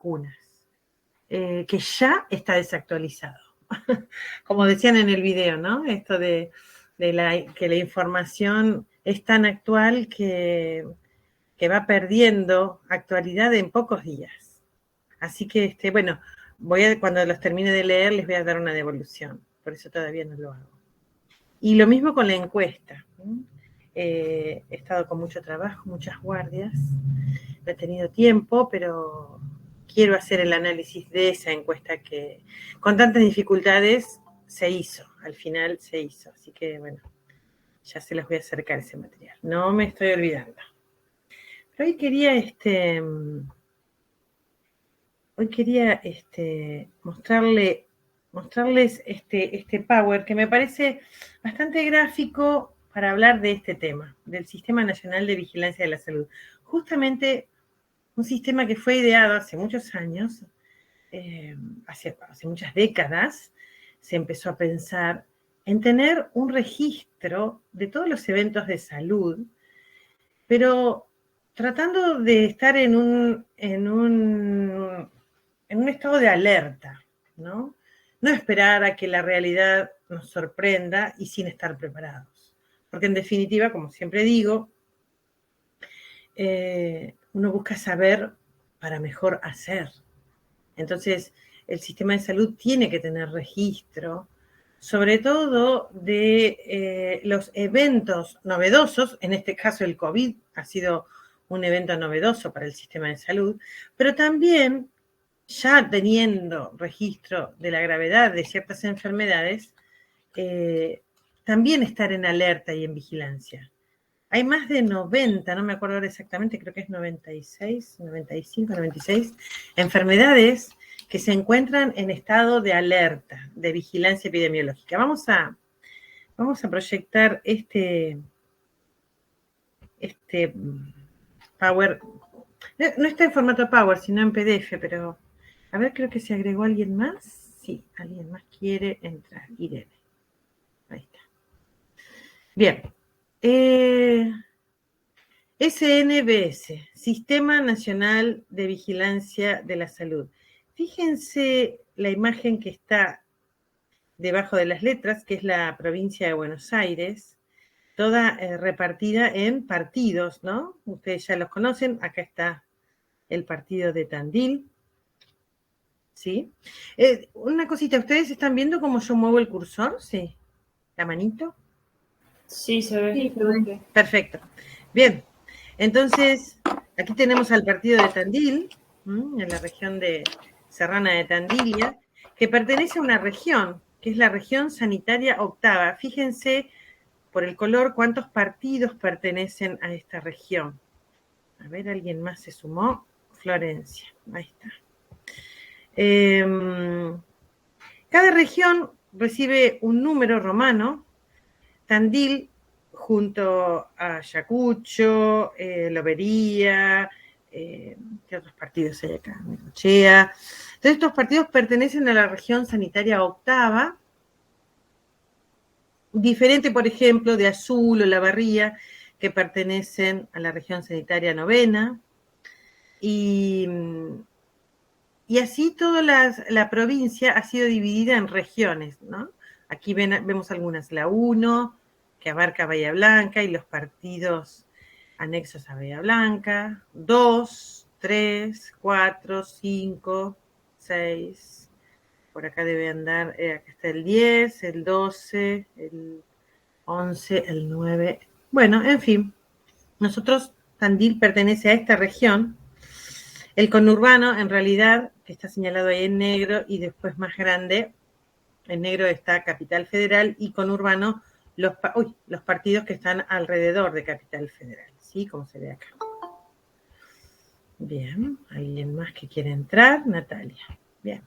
vacunas, que ya está desactualizado. Como decían en el video, ¿no? Esto de que la información es tan actual que va perdiendo actualidad en pocos días. Así que, bueno, cuando los termine de leer les voy a dar una devolución, por eso todavía no lo hago. Y lo mismo con la encuesta. He estado con mucho trabajo, muchas guardias, no he tenido tiempo, pero quiero hacer el análisis de esa encuesta que con tantas dificultades se hizo, al final se hizo. Así que, bueno, ya se los voy a acercar ese material. No me estoy olvidando. Pero hoy quería mostrarles este Power que me parece bastante gráfico para hablar de este tema, del Sistema Nacional de Vigilancia de la Salud. Justamente un sistema que fue ideado hace muchos años, hace muchas décadas, se empezó a pensar en tener un registro de todos los eventos de salud, pero tratando de estar en un estado de alerta, ¿no? No esperar a que la realidad nos sorprenda y sin estar preparados. Porque en definitiva, como siempre digo, uno busca saber para mejor hacer. Entonces, el sistema de salud tiene que tener registro, sobre todo de los eventos novedosos, en este caso el COVID ha sido un evento novedoso para el sistema de salud, pero también ya teniendo registro de la gravedad de ciertas enfermedades, también estar en alerta y en vigilancia. Hay más de 90, no me acuerdo ahora exactamente, creo que es 96, 95, 96, enfermedades que se encuentran en estado de alerta, de vigilancia epidemiológica. Vamos a proyectar este Power. No está en formato Power, sino en PDF, pero a ver, creo que se agregó alguien más. Sí, alguien más quiere entrar. Irene. Ahí está. Bien. SNBS, Sistema Nacional de Vigilancia de la Salud. Fíjense la imagen que está debajo de las letras, que es la provincia de Buenos Aires, toda repartida en partidos, ¿no? Ustedes ya los conocen, acá está el partido de Tandil, ¿sí? Una cosita, ¿ustedes están viendo cómo yo muevo el cursor? ¿Sí? ¿La manito? Sí, se ve. Sí, se ve. Perfecto. Bien, entonces aquí tenemos al partido de Tandil, en la región de Serrana de Tandilia, que pertenece a una región, que es la región sanitaria octava. Fíjense por el color cuántos partidos pertenecen a esta región. A ver, alguien más se sumó. Florencia, ahí está. Cada región recibe un número romano. Tandil, junto a Ayacucho, Lobería, ¿qué otros partidos hay acá? Necochea. Entonces, estos partidos pertenecen a la región sanitaria octava, diferente, por ejemplo, de Azul o La Barría, que pertenecen a la región sanitaria novena. Y así toda la provincia ha sido dividida en regiones, ¿no? Aquí vemos algunas, la 1, que abarca Bahía Blanca y los partidos anexos a Bahía Blanca, 2, 3, 4, 5, 6, por acá debe andar, acá está el 10, el 12, el 11, el 9, bueno, en fin, nosotros, Tandil pertenece a esta región. El conurbano, en realidad, que está señalado ahí en negro y después más grande, en negro está Capital Federal y conurbano los partidos que están alrededor de Capital Federal, ¿sí? Como se ve acá. Bien, ¿alguien más que quiere entrar? Natalia. Bien.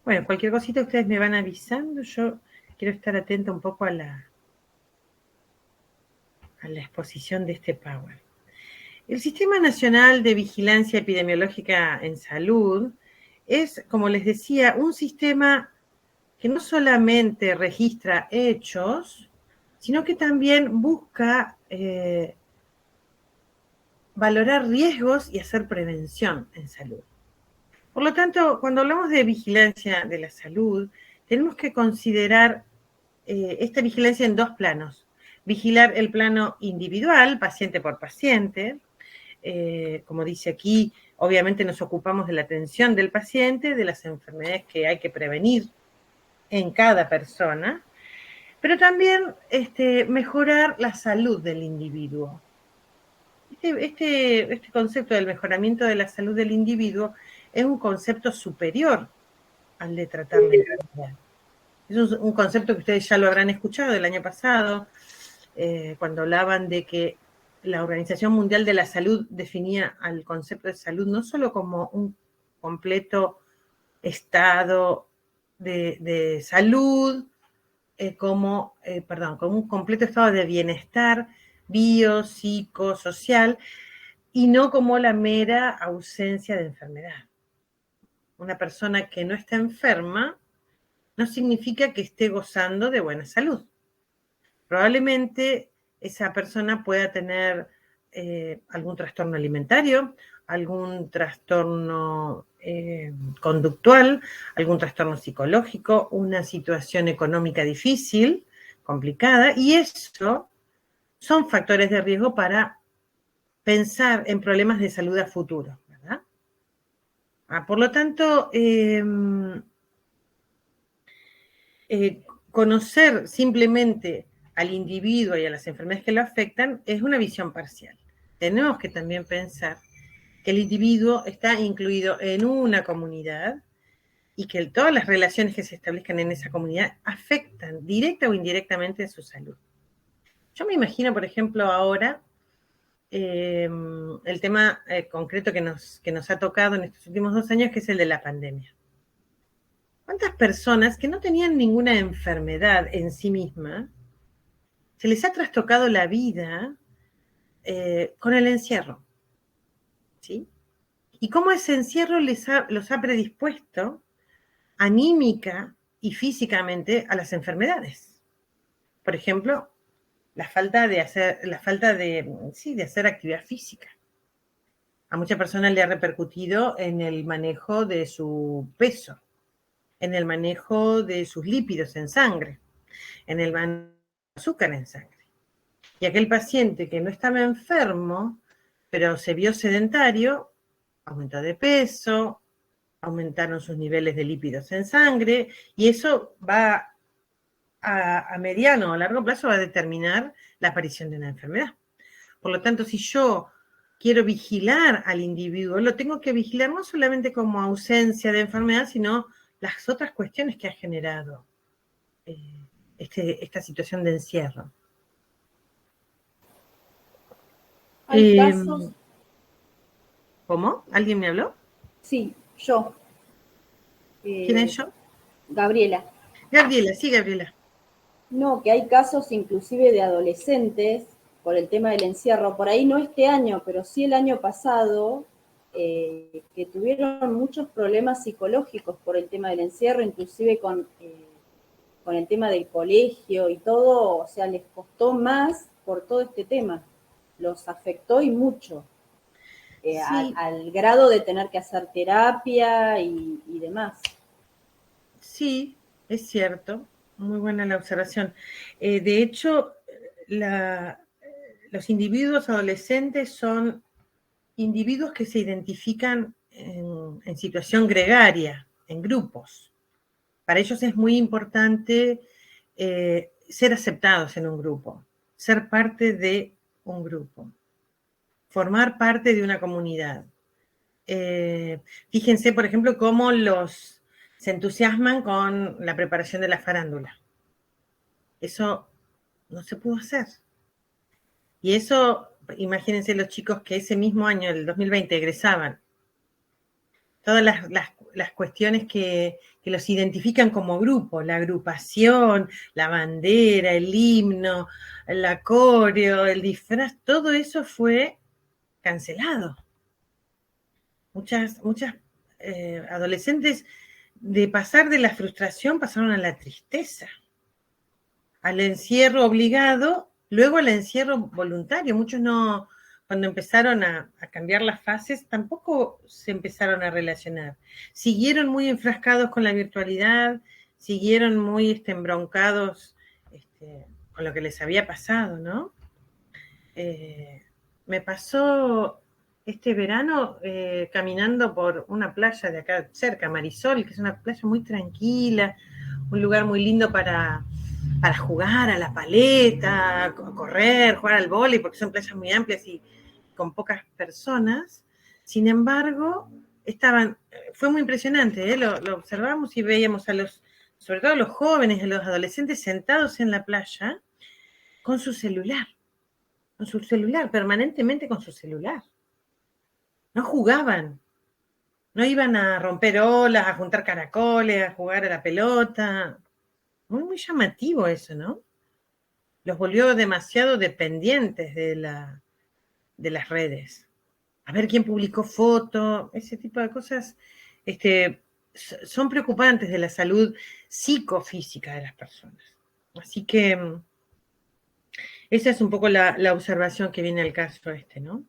Bueno, cualquier cosita ustedes me van avisando. Yo quiero estar atenta un poco a la exposición de este Power. El Sistema Nacional de Vigilancia Epidemiológica en Salud es, como les decía, un sistema que no solamente registra hechos, sino que también busca valorar riesgos y hacer prevención en salud. Por lo tanto, cuando hablamos de vigilancia de la salud, tenemos que considerar esta vigilancia en dos planos. Vigilar el plano individual, paciente por paciente. Como dice aquí, obviamente nos ocupamos de la atención del paciente, de las enfermedades que hay que prevenir en cada persona, pero también mejorar la salud del individuo. Este concepto del mejoramiento de la salud del individuo es un concepto superior al de tratar la enfermedad. Es un concepto que ustedes ya lo habrán escuchado el año pasado, cuando hablaban de que la Organización Mundial de la Salud definía al concepto de salud no solo como un completo estado de salud, como un completo estado de bienestar bio, psico, social, y no como la mera ausencia de enfermedad. Una persona que no está enferma no significa que esté gozando de buena salud. Probablemente esa persona pueda tener algún trastorno alimentario, algún trastorno conductual, algún trastorno psicológico, una situación económica difícil, complicada, y eso son factores de riesgo para pensar en problemas de salud a futuro, ¿verdad? Por lo tanto, conocer simplemente al individuo y a las enfermedades que lo afectan es una visión parcial. Tenemos que también pensar que el individuo está incluido en una comunidad y que todas las relaciones que se establezcan en esa comunidad afectan directa o indirectamente a su salud. Yo me imagino, por ejemplo, ahora el tema concreto que nos ha tocado en estos últimos 2 años, que es el de la pandemia. ¿Cuántas personas que no tenían ninguna enfermedad en sí misma se les ha trastocado la vida con el encierro? ¿Sí? Y cómo ese encierro los ha predispuesto anímica y físicamente a las enfermedades. Por ejemplo, la falta de hacer actividad física. A muchas personas le ha repercutido en el manejo de su peso, en el manejo de sus lípidos en sangre, en el manejo de azúcar en sangre. Y aquel paciente que no estaba enfermo, pero se vio sedentario, aumentó de peso, aumentaron sus niveles de lípidos en sangre, y eso va a mediano o largo plazo va a determinar la aparición de una enfermedad. Por lo tanto, si yo quiero vigilar al individuo, lo tengo que vigilar no solamente como ausencia de enfermedad, sino las otras cuestiones que ha generado esta situación de encierro. Hay casos. ¿Cómo? ¿Alguien me habló? Sí, yo. ¿Quién es yo? Gabriela. Gabriela, sí, Gabriela. No, que hay casos inclusive de adolescentes por el tema del encierro, por ahí no este año, pero sí el año pasado, que tuvieron muchos problemas psicológicos por el tema del encierro, inclusive con el tema del colegio y todo, o sea, les costó más por todo este tema, los afectó y mucho, Sí. al grado de tener que hacer terapia y demás. Sí, es cierto, muy buena la observación. De hecho, los individuos adolescentes son individuos que se identifican en situación gregaria, en grupos. Para ellos es muy importante ser aceptados en un grupo, ser parte de un grupo, formar parte de una comunidad. Fíjense, por ejemplo, cómo se entusiasman con la preparación de la farándula. Eso no se pudo hacer. Y eso, imagínense los chicos que ese mismo año, el 2020, egresaban. Todas las cuestiones que los identifican como grupo, la agrupación, la bandera, el himno, la coreo, el disfraz, todo eso fue cancelado. Muchas adolescentes, de pasar de la frustración, pasaron a la tristeza, al encierro obligado, luego al encierro voluntario. Muchos no cuando empezaron a cambiar las fases, tampoco se empezaron a relacionar. Siguieron muy enfrascados con la virtualidad, siguieron muy embroncados con lo que les había pasado, ¿no? Me pasó este verano caminando por una playa de acá cerca, Marisol, que es una playa muy tranquila, un lugar muy lindo para jugar a la paleta, correr, jugar al vóley, porque son playas muy amplias y con pocas personas. Sin embargo, fue muy impresionante, lo observamos y veíamos sobre todo a los jóvenes, a los adolescentes sentados en la playa con su celular, permanentemente con su celular. No jugaban, no iban a romper olas, a juntar caracoles, a jugar a la pelota. Muy, muy llamativo eso, ¿no? Los volvió demasiado dependientes de las redes. A ver quién publicó foto, ese tipo de cosas son preocupantes de la salud psicofísica de las personas. Así que esa es un poco la observación que viene al caso ¿no?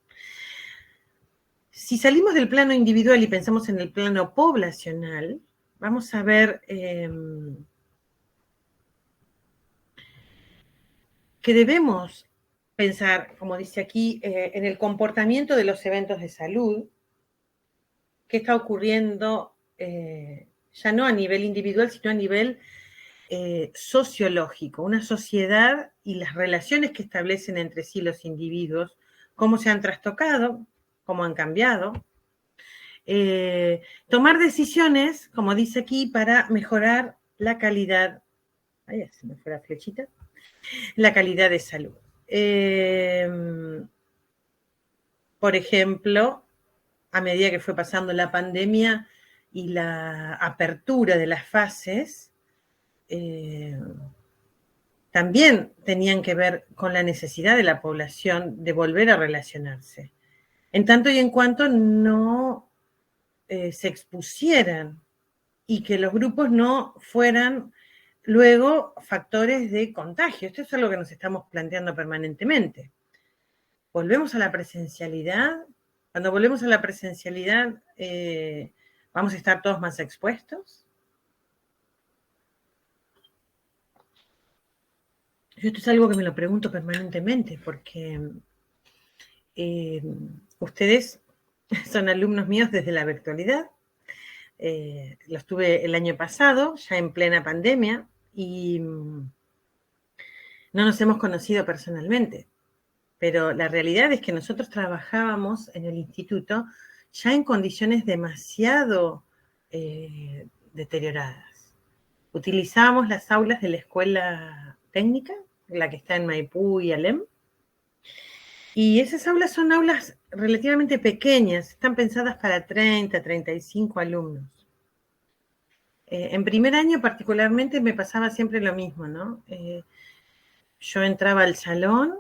Si salimos del plano individual y pensamos en el plano poblacional, vamos a ver que debemos pensar, como dice aquí, en el comportamiento de los eventos de salud, qué está ocurriendo ya no a nivel individual, sino a nivel sociológico, una sociedad y las relaciones que establecen entre sí los individuos, cómo se han trastocado, cómo han cambiado. Tomar decisiones, como dice aquí, para mejorar la calidad, ay, se me fue la flechita, la calidad de salud. Por ejemplo, a medida que fue pasando la pandemia y la apertura de las fases, también tenían que ver con la necesidad de la población de volver a relacionarse, en tanto y en cuanto no se expusieran y que los grupos no fueran luego factores de contagio. Esto es algo que nos estamos planteando permanentemente. ¿Volvemos a la presencialidad? Cuando volvemos a la presencialidad, ¿vamos a estar todos más expuestos? Yo esto es algo que me lo pregunto permanentemente, porque ustedes son alumnos míos desde la virtualidad. Los tuve el año pasado, ya en plena pandemia, y no nos hemos conocido personalmente. Pero la realidad es que nosotros trabajábamos en el instituto ya en condiciones demasiado deterioradas. Utilizábamos las aulas de la escuela técnica, la que está en Maipú y Alem, y esas aulas son aulas relativamente pequeñas, están pensadas para 30, 35 alumnos. En primer año particularmente me pasaba siempre lo mismo, ¿no? Yo entraba al salón,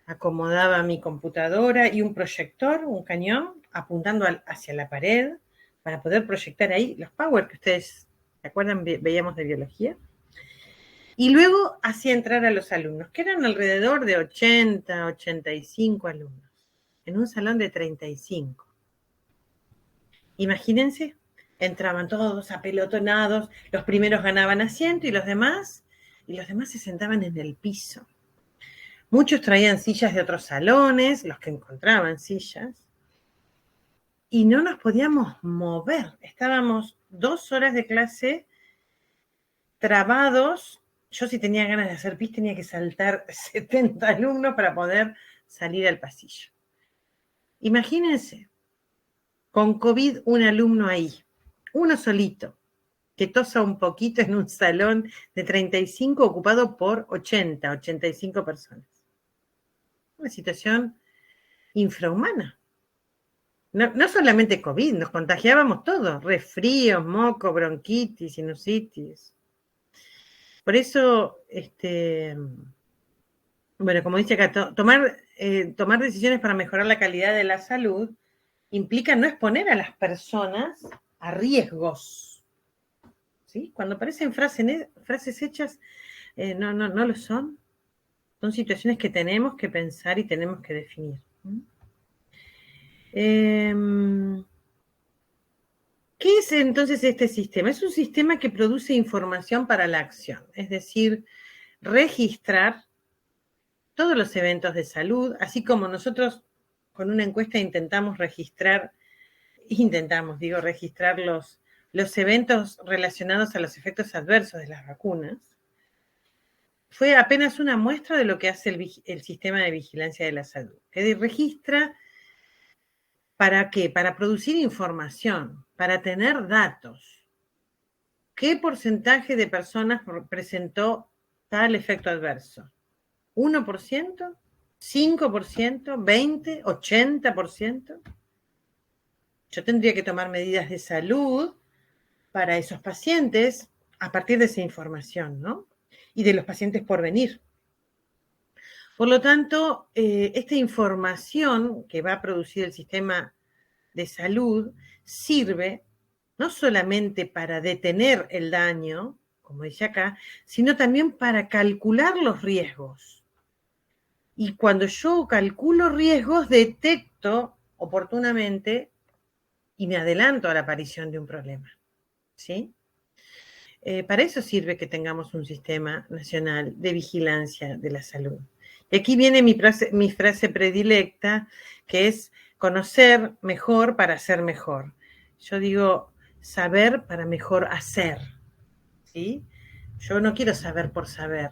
acomodaba mi computadora y un proyector, un cañón, apuntando hacia la pared para poder proyectar ahí los power que ustedes, ¿se acuerdan? Veíamos de biología. Y luego hacía entrar a los alumnos, que eran alrededor de 80, 85 alumnos, en un salón de 35. Imagínense, entraban todos apelotonados, los primeros ganaban asiento y los demás se sentaban en el piso. Muchos traían sillas de otros salones, los que encontraban sillas, y no nos podíamos mover. Estábamos 2 horas de clase trabados. Yo, si tenía ganas de hacer pis, tenía que saltar 70 alumnos para poder salir al pasillo. Imagínense, con COVID un alumno ahí, uno solito, que tosa un poquito en un salón de 35 ocupado por 80, 85 personas. Una situación infrahumana. No solamente COVID, nos contagiábamos todos, resfríos, moco, bronquitis, sinusitis. Por eso, bueno, como dice acá, tomar decisiones para mejorar la calidad de la salud implica no exponer a las personas a riesgos. ¿Sí? Cuando aparecen frases hechas, no lo son. Son situaciones que tenemos que pensar y tenemos que definir. ¿Qué es entonces este sistema? Es un sistema que produce información para la acción, es decir, registrar todos los eventos de salud, así como nosotros con una encuesta registrar los eventos relacionados a los efectos adversos de las vacunas. Fue apenas una muestra de lo que hace el sistema de vigilancia de la salud, que registra. ¿Para qué? Para producir información, para tener datos. ¿Qué porcentaje de personas presentó tal efecto adverso? ¿1%? ¿5%? ¿20%? ¿80%? Yo tendría que tomar medidas de salud para esos pacientes a partir de esa información, ¿no? Y de los pacientes por venir. Por lo tanto, esta información que va a producir el sistema de salud sirve no solamente para detener el daño, como dice acá, sino también para calcular los riesgos. Y cuando yo calculo riesgos, detecto oportunamente y me adelanto a la aparición de un problema. ¿Sí? Para eso sirve que tengamos un sistema nacional de vigilancia de la salud. Y aquí viene mi frase predilecta, que es conocer mejor para hacer mejor. Yo digo saber para mejor hacer. ¿Sí? Yo no quiero saber por saber.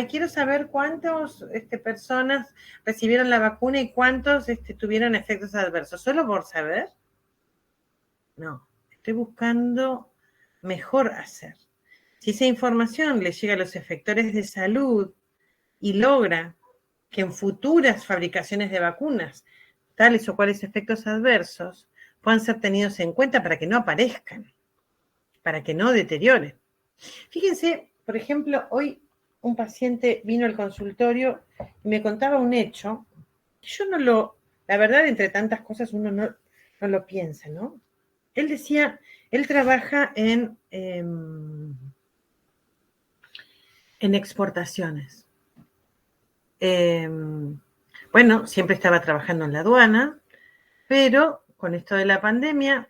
Quiero saber cuántas personas recibieron la vacuna y cuántos tuvieron efectos adversos. ¿Solo por saber? No, estoy buscando mejor hacer. Si esa información le llega a los efectores de salud y logra que en futuras fabricaciones de vacunas tales o cuales efectos adversos puedan ser tenidos en cuenta para que no aparezcan, para que no deterioren. Fíjense, por ejemplo, hoy un paciente vino al consultorio y me contaba un hecho que yo la verdad, entre tantas cosas uno no lo piensa, ¿no? Él decía, él trabaja en exportaciones. Bueno, siempre estaba trabajando en la aduana, pero con esto de la pandemia,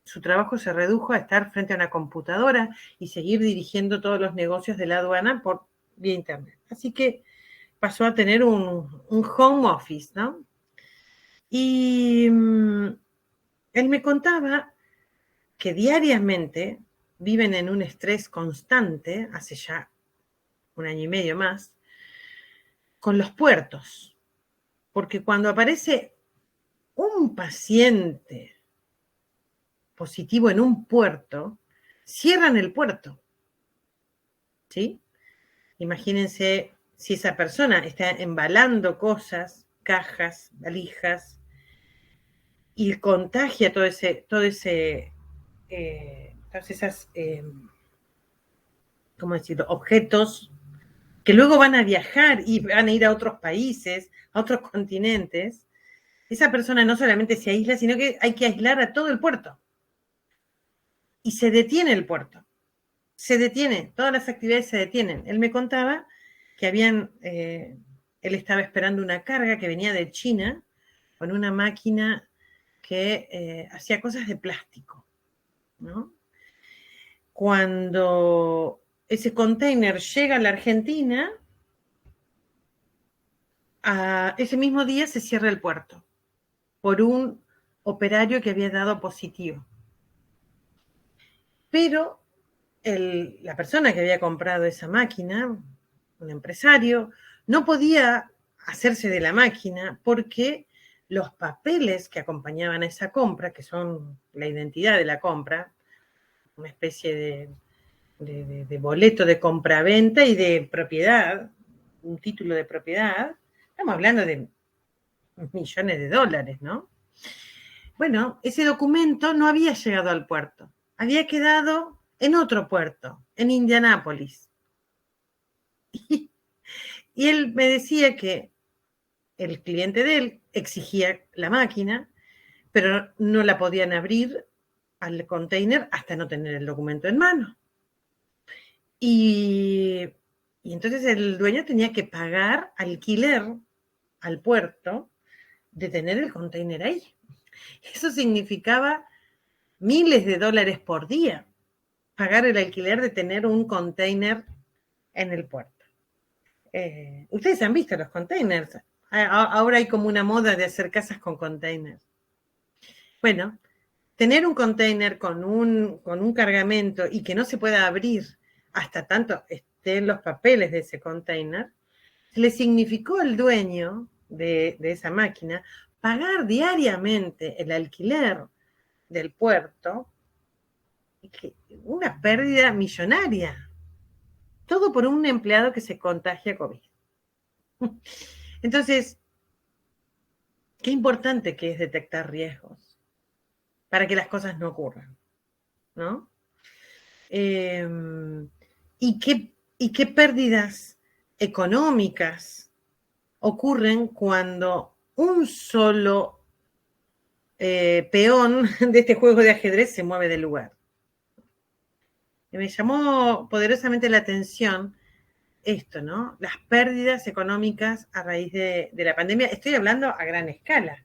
su trabajo se redujo a estar frente a una computadora y seguir dirigiendo todos los negocios de la aduana por vía internet. Así que pasó a tener un home office, ¿no? Y él me contaba que diariamente viven en un estrés constante, hace ya 1 año y medio más, con los puertos. Porque cuando aparece un paciente positivo en un puerto, cierran el puerto. ¿Sí? Imagínense si esa persona está embalando cosas, cajas, valijas, y contagia todas esas, ¿cómo decirlo?, objetos que luego van a viajar y van a ir a otros países, a otros continentes. Esa persona no solamente se aísla, sino que hay que aislar a todo el puerto. Y se detiene el puerto. Se detiene, todas las actividades se detienen. Él me contaba que él estaba esperando una carga que venía de China con una máquina que hacía cosas de plástico, ¿no? Cuando ese container llega a la Argentina, ese mismo día se cierra el puerto por un operario que había dado positivo. Pero la persona que había comprado esa máquina, un empresario, no podía hacerse de la máquina porque los papeles que acompañaban a esa compra, que son la identidad de la compra, una especie de boleto de compraventa y de propiedad, un título de propiedad, estamos hablando de millones de dólares, ¿no? Bueno, ese documento no había llegado al puerto, había quedado en otro puerto, en Indianápolis. Y él me decía que el cliente de él exigía la máquina, pero no la podían abrir al container hasta no tener el documento en mano. Y entonces el dueño tenía que pagar alquiler al puerto de tener el container ahí. Eso significaba miles de dólares por día, pagar el alquiler de tener un container en el puerto. Ustedes han visto los containers. Ahora hay como una moda de hacer casas con containers. Bueno, tener un container con un cargamento y que no se pueda abrir hasta tanto estén los papeles de ese container, le significó al dueño de esa máquina pagar diariamente el alquiler del puerto, una pérdida millonaria. Todo por un empleado que se contagia COVID. Entonces, qué importante que es detectar riesgos para que las cosas no ocurran, ¿no? ¿Y qué pérdidas económicas ocurren cuando un solo peón de este juego de ajedrez se mueve del lugar? Me llamó poderosamente la atención esto, ¿no? Las pérdidas económicas a raíz de la pandemia. Estoy hablando a gran escala,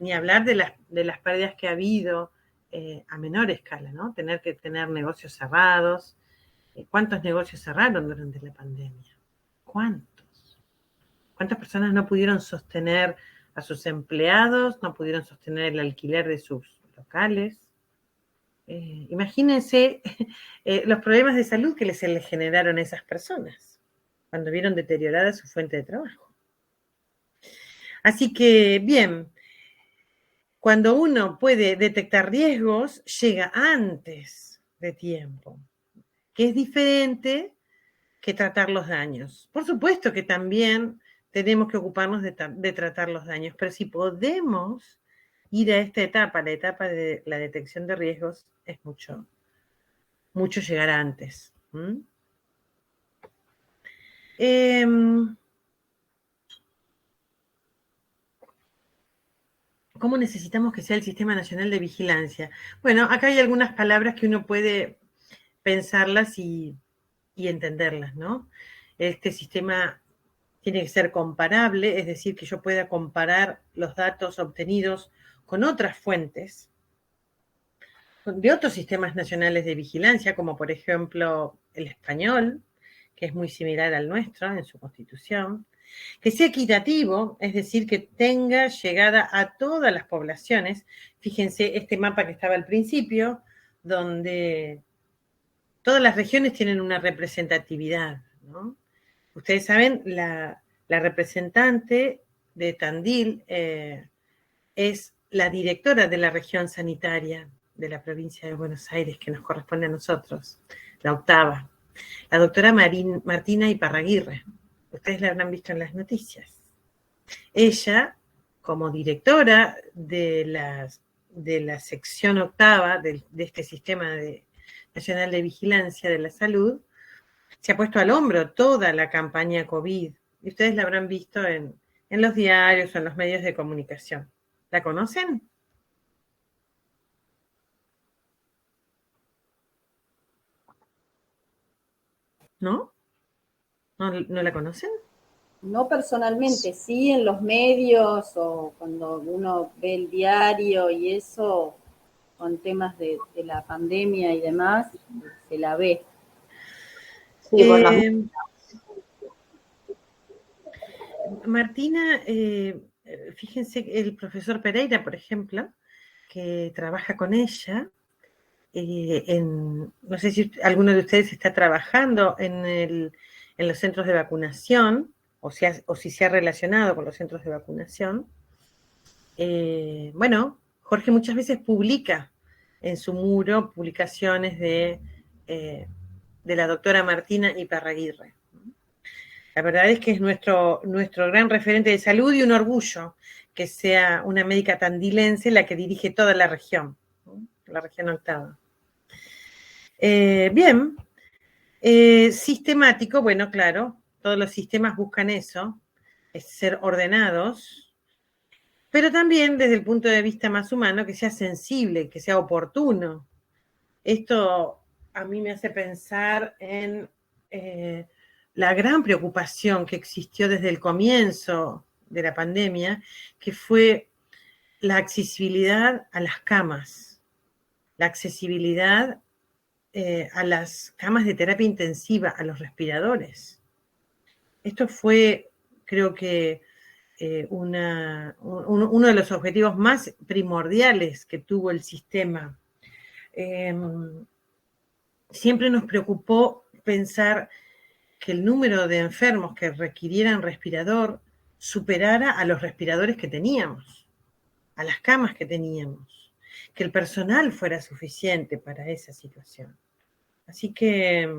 ni hablar de las pérdidas que ha habido a menor escala, ¿no? Tener que tener negocios cerrados. ¿Cuántos negocios cerraron durante la pandemia? ¿Cuántos? ¿Cuántas personas no pudieron sostener a sus empleados, no pudieron sostener el alquiler de sus locales? Imagínense los problemas de salud que se les generaron a esas personas cuando vieron deteriorada su fuente de trabajo. Así que, bien, cuando uno puede detectar riesgos, llega antes de tiempo, que es diferente que tratar los daños. Por supuesto que también tenemos que ocuparnos de tratar los daños, pero si podemos ir a esta etapa, la etapa de la detección de riesgos, es mucho llegar antes. ¿Cómo necesitamos que sea el Sistema Nacional de Vigilancia? Bueno, acá hay algunas palabras que uno puede pensarlas y entenderlas, ¿no? Este sistema tiene que ser comparable, es decir, que yo pueda comparar los datos obtenidos con otras fuentes de otros sistemas nacionales de vigilancia, como por ejemplo el español, que es muy similar al nuestro en su constitución, que sea equitativo, es decir, que tenga llegada a todas las poblaciones. Fíjense este mapa que estaba al principio, donde todas las regiones tienen una representatividad, ¿no? Ustedes saben, la representante de Tandil es la directora de la región sanitaria de la provincia de Buenos Aires, que nos corresponde a nosotros, la octava, la doctora Martina Iparraguirre. Ustedes la habrán visto en las noticias. Ella, como directora de la sección octava de este sistema nacional de vigilancia de la salud, se ha puesto al hombro toda la campaña COVID. Y ustedes la habrán visto en los diarios o en los medios de comunicación. ¿La conocen? ¿No? ¿No la conocen? No personalmente, sí en los medios o cuando uno ve el diario y eso, con temas de la pandemia y demás, se la ve. Sí, por Martina, fíjense, el profesor Pereira, por ejemplo, que trabaja con ella, no sé si alguno de ustedes está trabajando en los centros de vacunación, o si se ha relacionado con los centros de vacunación. Bueno, Jorge muchas veces publica en su muro publicaciones de la doctora Martina Iparraguirre. La verdad es que es nuestro gran referente de salud y un orgullo que sea una médica tandilense la que dirige toda la región, ¿no? La región octava. Bien, sistemático, bueno, claro, todos los sistemas buscan eso, es ser ordenados, pero también desde el punto de vista más humano, que sea sensible, que sea oportuno. Esto a mí me hace pensar en la gran preocupación que existió desde el comienzo de la pandemia, que fue la accesibilidad a las camas, la accesibilidad a las camas de terapia intensiva, a los respiradores. Esto fue, creo que, uno de los objetivos más primordiales que tuvo el sistema. Siempre nos preocupó pensar que el número de enfermos que requirieran respirador superara a los respiradores que teníamos, a las camas que teníamos, que el personal fuera suficiente para esa situación. Así que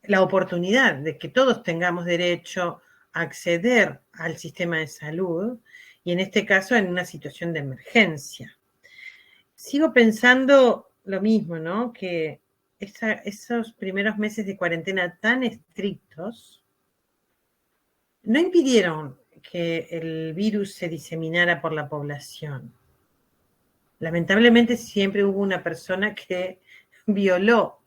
la oportunidad de que todos tengamos derecho a acceder al sistema de salud, y en este caso en una situación de emergencia. Sigo pensando lo mismo, ¿no? Que esos primeros meses de cuarentena tan estrictos no impidieron que el virus se diseminara por la población. Lamentablemente siempre hubo una persona que violó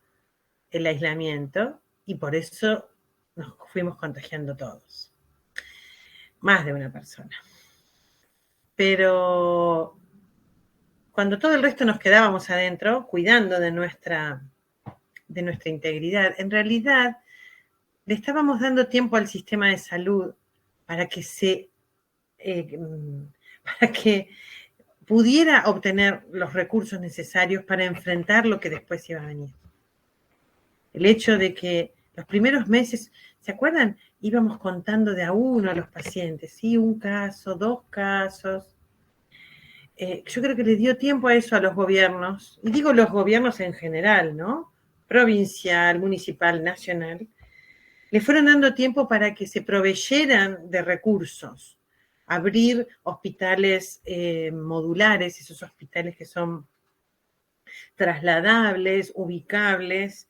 el aislamiento y por eso nos fuimos contagiando todos. Más de una persona. Pero cuando todo el resto nos quedábamos adentro, cuidando de nuestra integridad, en realidad le estábamos dando tiempo al sistema de salud para que para que pudiera obtener los recursos necesarios para enfrentar lo que después iba a venir. El hecho de que los primeros meses, ¿se acuerdan? Íbamos contando de a uno a los pacientes, ¿sí? Un caso, 2 casos. Yo creo que le dio tiempo a eso a los gobiernos, y digo los gobiernos en general, ¿no? Provincial, municipal, nacional, le fueron dando tiempo para que se proveyeran de recursos, abrir hospitales modulares, esos hospitales que son trasladables, ubicables,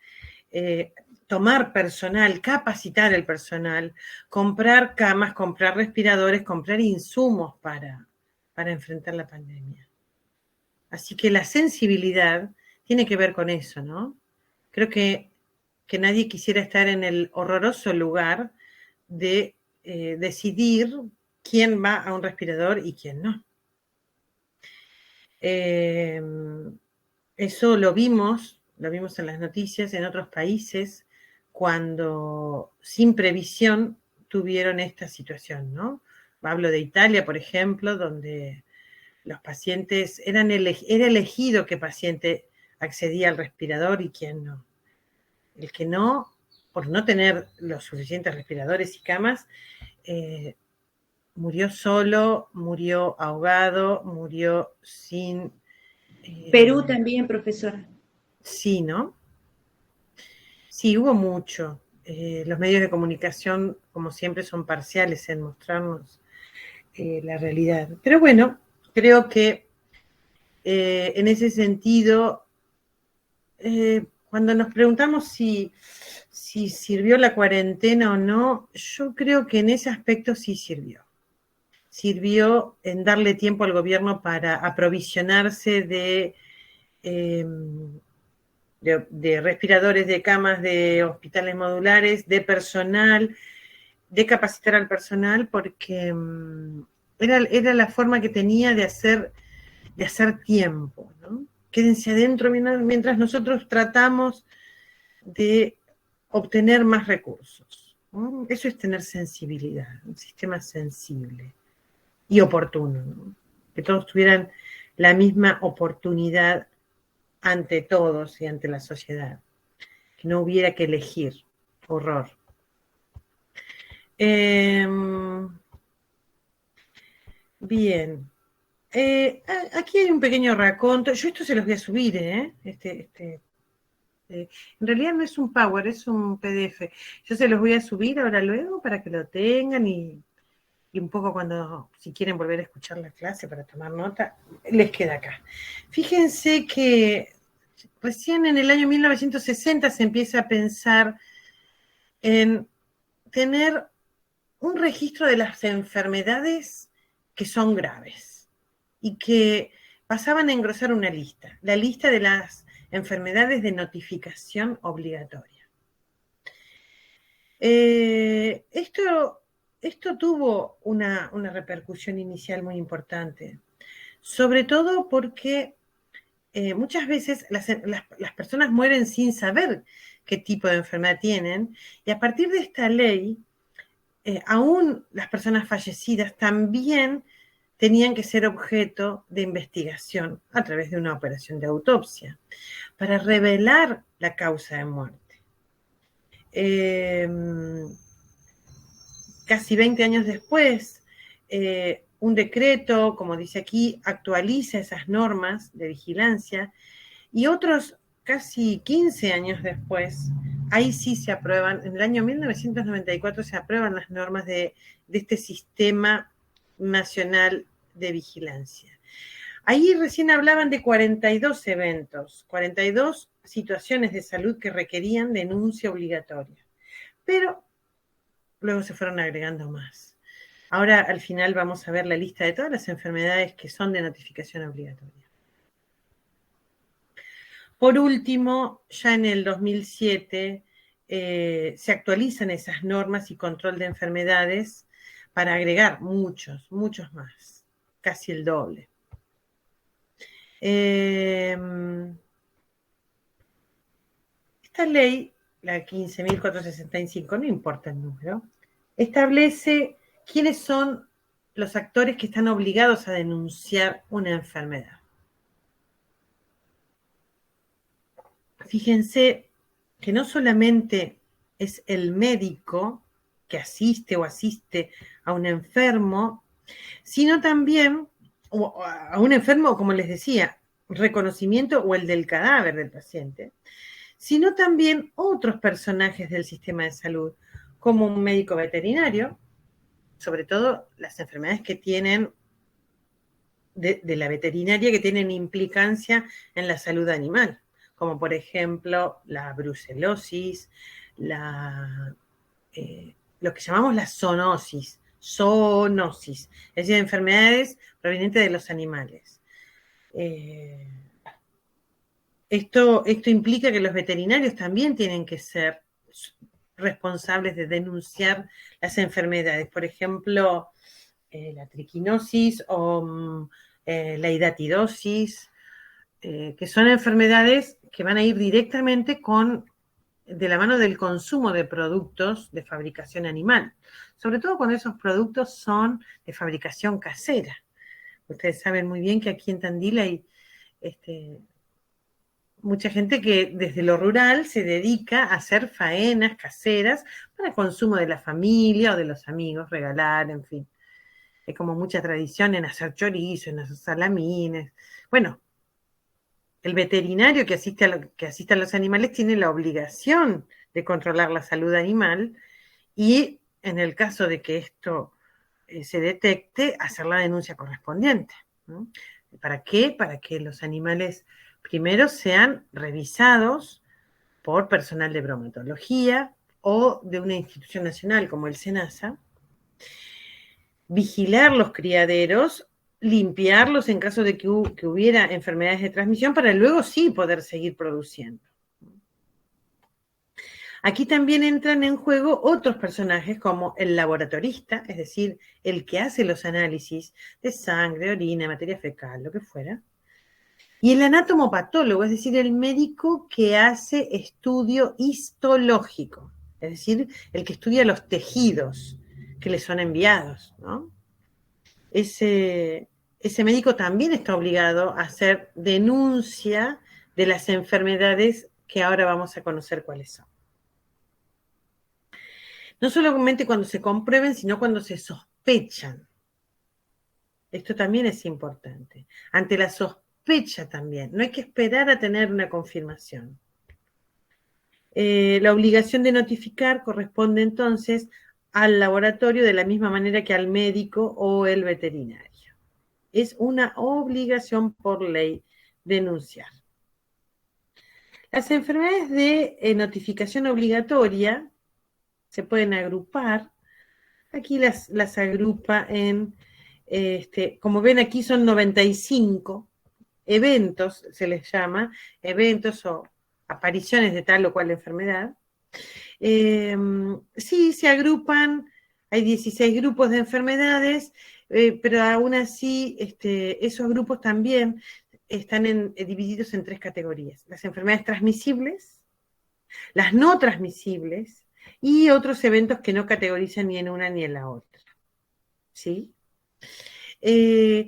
tomar personal, capacitar el personal, comprar camas, comprar respiradores, comprar insumos para enfrentar la pandemia. Así que la sensibilidad tiene que ver con eso, ¿no? Creo que nadie quisiera estar en el horroroso lugar de decidir quién va a un respirador y quién no. Eso lo vimos en las noticias en otros países cuando sin previsión tuvieron esta situación, ¿no? Hablo de Italia, por ejemplo, donde los pacientes, era elegido qué paciente accedía al respirador y quién no. El que no, por no tener los suficientes respiradores y camas, murió solo, murió ahogado, murió sin... Perú también, profesora. Sí, ¿no? Sí, hubo mucho. Los medios de comunicación, como siempre, son parciales en mostrarnos la realidad. Pero bueno, creo que en ese sentido, cuando nos preguntamos si sirvió la cuarentena o no, yo creo que en ese aspecto sí sirvió. Sirvió en darle tiempo al gobierno para aprovisionarse de respiradores, de camas, de hospitales modulares, de personal, de capacitar al personal, porque era la forma que tenía de hacer tiempo, ¿no? Quédense adentro mientras nosotros tratamos de obtener más recursos, ¿no? Eso es tener sensibilidad, un sistema sensible y oportuno, ¿no? Que todos tuvieran la misma oportunidad ante todos y ante la sociedad, que no hubiera que elegir. Horror. Bien. Aquí hay un pequeño raconto. Yo esto se los voy a subir, en realidad no es un Power, es un PDF. Yo se los voy a subir ahora luego para que lo tengan y un poco si quieren volver a escuchar la clase para tomar nota, les queda acá. Fíjense que recién en el año 1960 se empieza a pensar en tener un registro de las enfermedades que son graves y que pasaban a engrosar una lista, la lista de las enfermedades de notificación obligatoria. Esto esto tuvo una repercusión inicial muy importante, sobre todo porque muchas veces las personas mueren sin saber qué tipo de enfermedad tienen, y a partir de esta ley, aún las personas fallecidas también tenían que ser objeto de investigación a través de una operación de autopsia para revelar la causa de muerte. Casi 20 años después, un decreto, como dice aquí, actualiza esas normas de vigilancia, y otros casi 15 años después, ahí sí se aprueban, en el año 1994 se aprueban las normas de este Sistema Nacional de Vigilancia. Ahí recién hablaban de 42 eventos, 42 situaciones de salud que requerían denuncia obligatoria, pero luego se fueron agregando más. Ahora al final vamos a ver la lista de todas las enfermedades que son de notificación obligatoria. Por último, ya en el 2007 se actualizan esas normas y control de enfermedades para agregar muchos más, casi el doble. Esta ley, la 15.465, no importa el número, establece quiénes son los actores que están obligados a denunciar una enfermedad. Fíjense que no solamente es el médico que asiste a un enfermo, sino también a un enfermo, como les decía, reconocimiento o el del cadáver del paciente, sino también otros personajes del sistema de salud, como un médico veterinario, sobre todo las enfermedades que tienen de la veterinaria que tienen implicancia en la salud animal, como por ejemplo la brucelosis, lo que llamamos la zoonosis, es decir, enfermedades provenientes de los animales. Esto implica que los veterinarios también tienen que ser responsables de denunciar las enfermedades, por ejemplo, la triquinosis o la hidatidosis, que son enfermedades que van a ir directamente de la mano del consumo de productos de fabricación animal, sobre todo cuando esos productos son de fabricación casera. Ustedes saben muy bien que aquí en Tandil hay mucha gente que desde lo rural se dedica a hacer faenas caseras para consumo de la familia o de los amigos, regalar, en fin. Hay como mucha tradición en hacer chorizo, en hacer salamines. Bueno, el veterinario que asiste a los animales tiene la obligación de controlar la salud animal y, en el caso de que esto se detecte, hacer la denuncia correspondiente, ¿no? ¿Para qué? Para que los animales primero sean revisados por personal de bromatología o de una institución nacional como el SENASA, vigilar los criaderos, limpiarlos en caso de que hubiera enfermedades de transmisión para luego sí poder seguir produciendo. Aquí también entran en juego otros personajes como el laboratorista, es decir, el que hace los análisis de sangre, orina, materia fecal, lo que fuera, y el anatomopatólogo, es decir, el médico que hace estudio histológico, es decir, el que estudia los tejidos que le son enviados, ¿no? Ese médico también está obligado a hacer denuncia de las enfermedades que ahora vamos a conocer cuáles son. No solamente cuando se comprueben, sino cuando se sospechan. Esto también es importante. Ante la sospecha también. No hay que esperar a tener una confirmación. La obligación de notificar corresponde entonces al laboratorio de la misma manera que al médico o el veterinario. Es una obligación por ley denunciar. Las enfermedades de notificación obligatoria se pueden agrupar. Aquí las agrupa en, como ven aquí son 95 eventos, se les llama, eventos o apariciones de tal o cual enfermedad. Sí, se agrupan hay 16 grupos de enfermedades, pero aún así esos grupos también están divididos en 3 categorías. Las enfermedades transmisibles, las no transmisibles y otros eventos que no categorizan ni en una ni en la otra. ¿Sí? La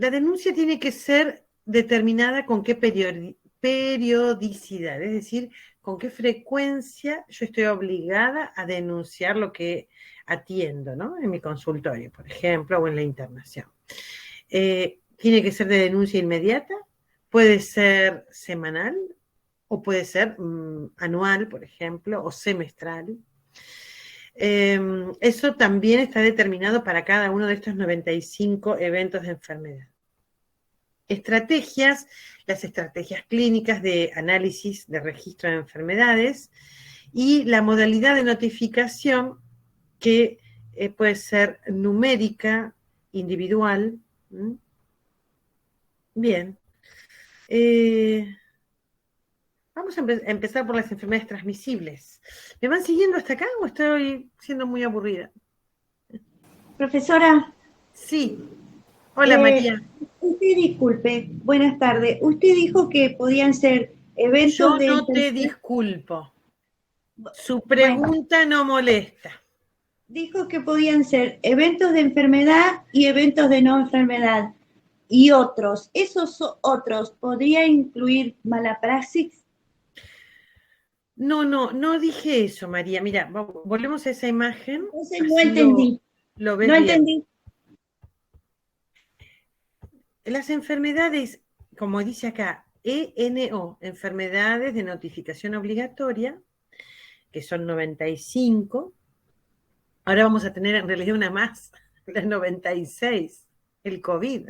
denuncia tiene que ser determinada con qué periodicidad, es decir, con qué frecuencia yo estoy obligada a denunciar lo que atiendo, ¿no? En mi consultorio, por ejemplo, o en la internación. Tiene que ser de denuncia inmediata, puede ser semanal o puede ser anual, por ejemplo, o semestral. Eso también está determinado para cada uno de estos 95 eventos de enfermedad. Estrategias, las estrategias clínicas de análisis de registro de enfermedades y la modalidad de notificación que puede ser numérica, individual. Bien. Vamos a empezar por las enfermedades transmisibles. ¿Me van siguiendo hasta acá o estoy siendo muy aburrida? Profesora, Sí. Hola, María. usted disculpe, buenas tardes. Usted dijo que podían ser eventos Yo de no te enfermedad. disculpo. Su Bueno, pregunta no molesta. dijo que podían ser eventos de enfermedad y eventos de no enfermedad. Y otros, esos otros, ¿podría incluir mala praxis? No dije eso, María. Mira, volvemos a esa imagen, Entonces no así entendí, lo ves no bien. entendí. Las enfermedades, como dice acá, ENO, enfermedades de notificación obligatoria, que son 95. Ahora vamos a tener en realidad una más, la 96, el COVID.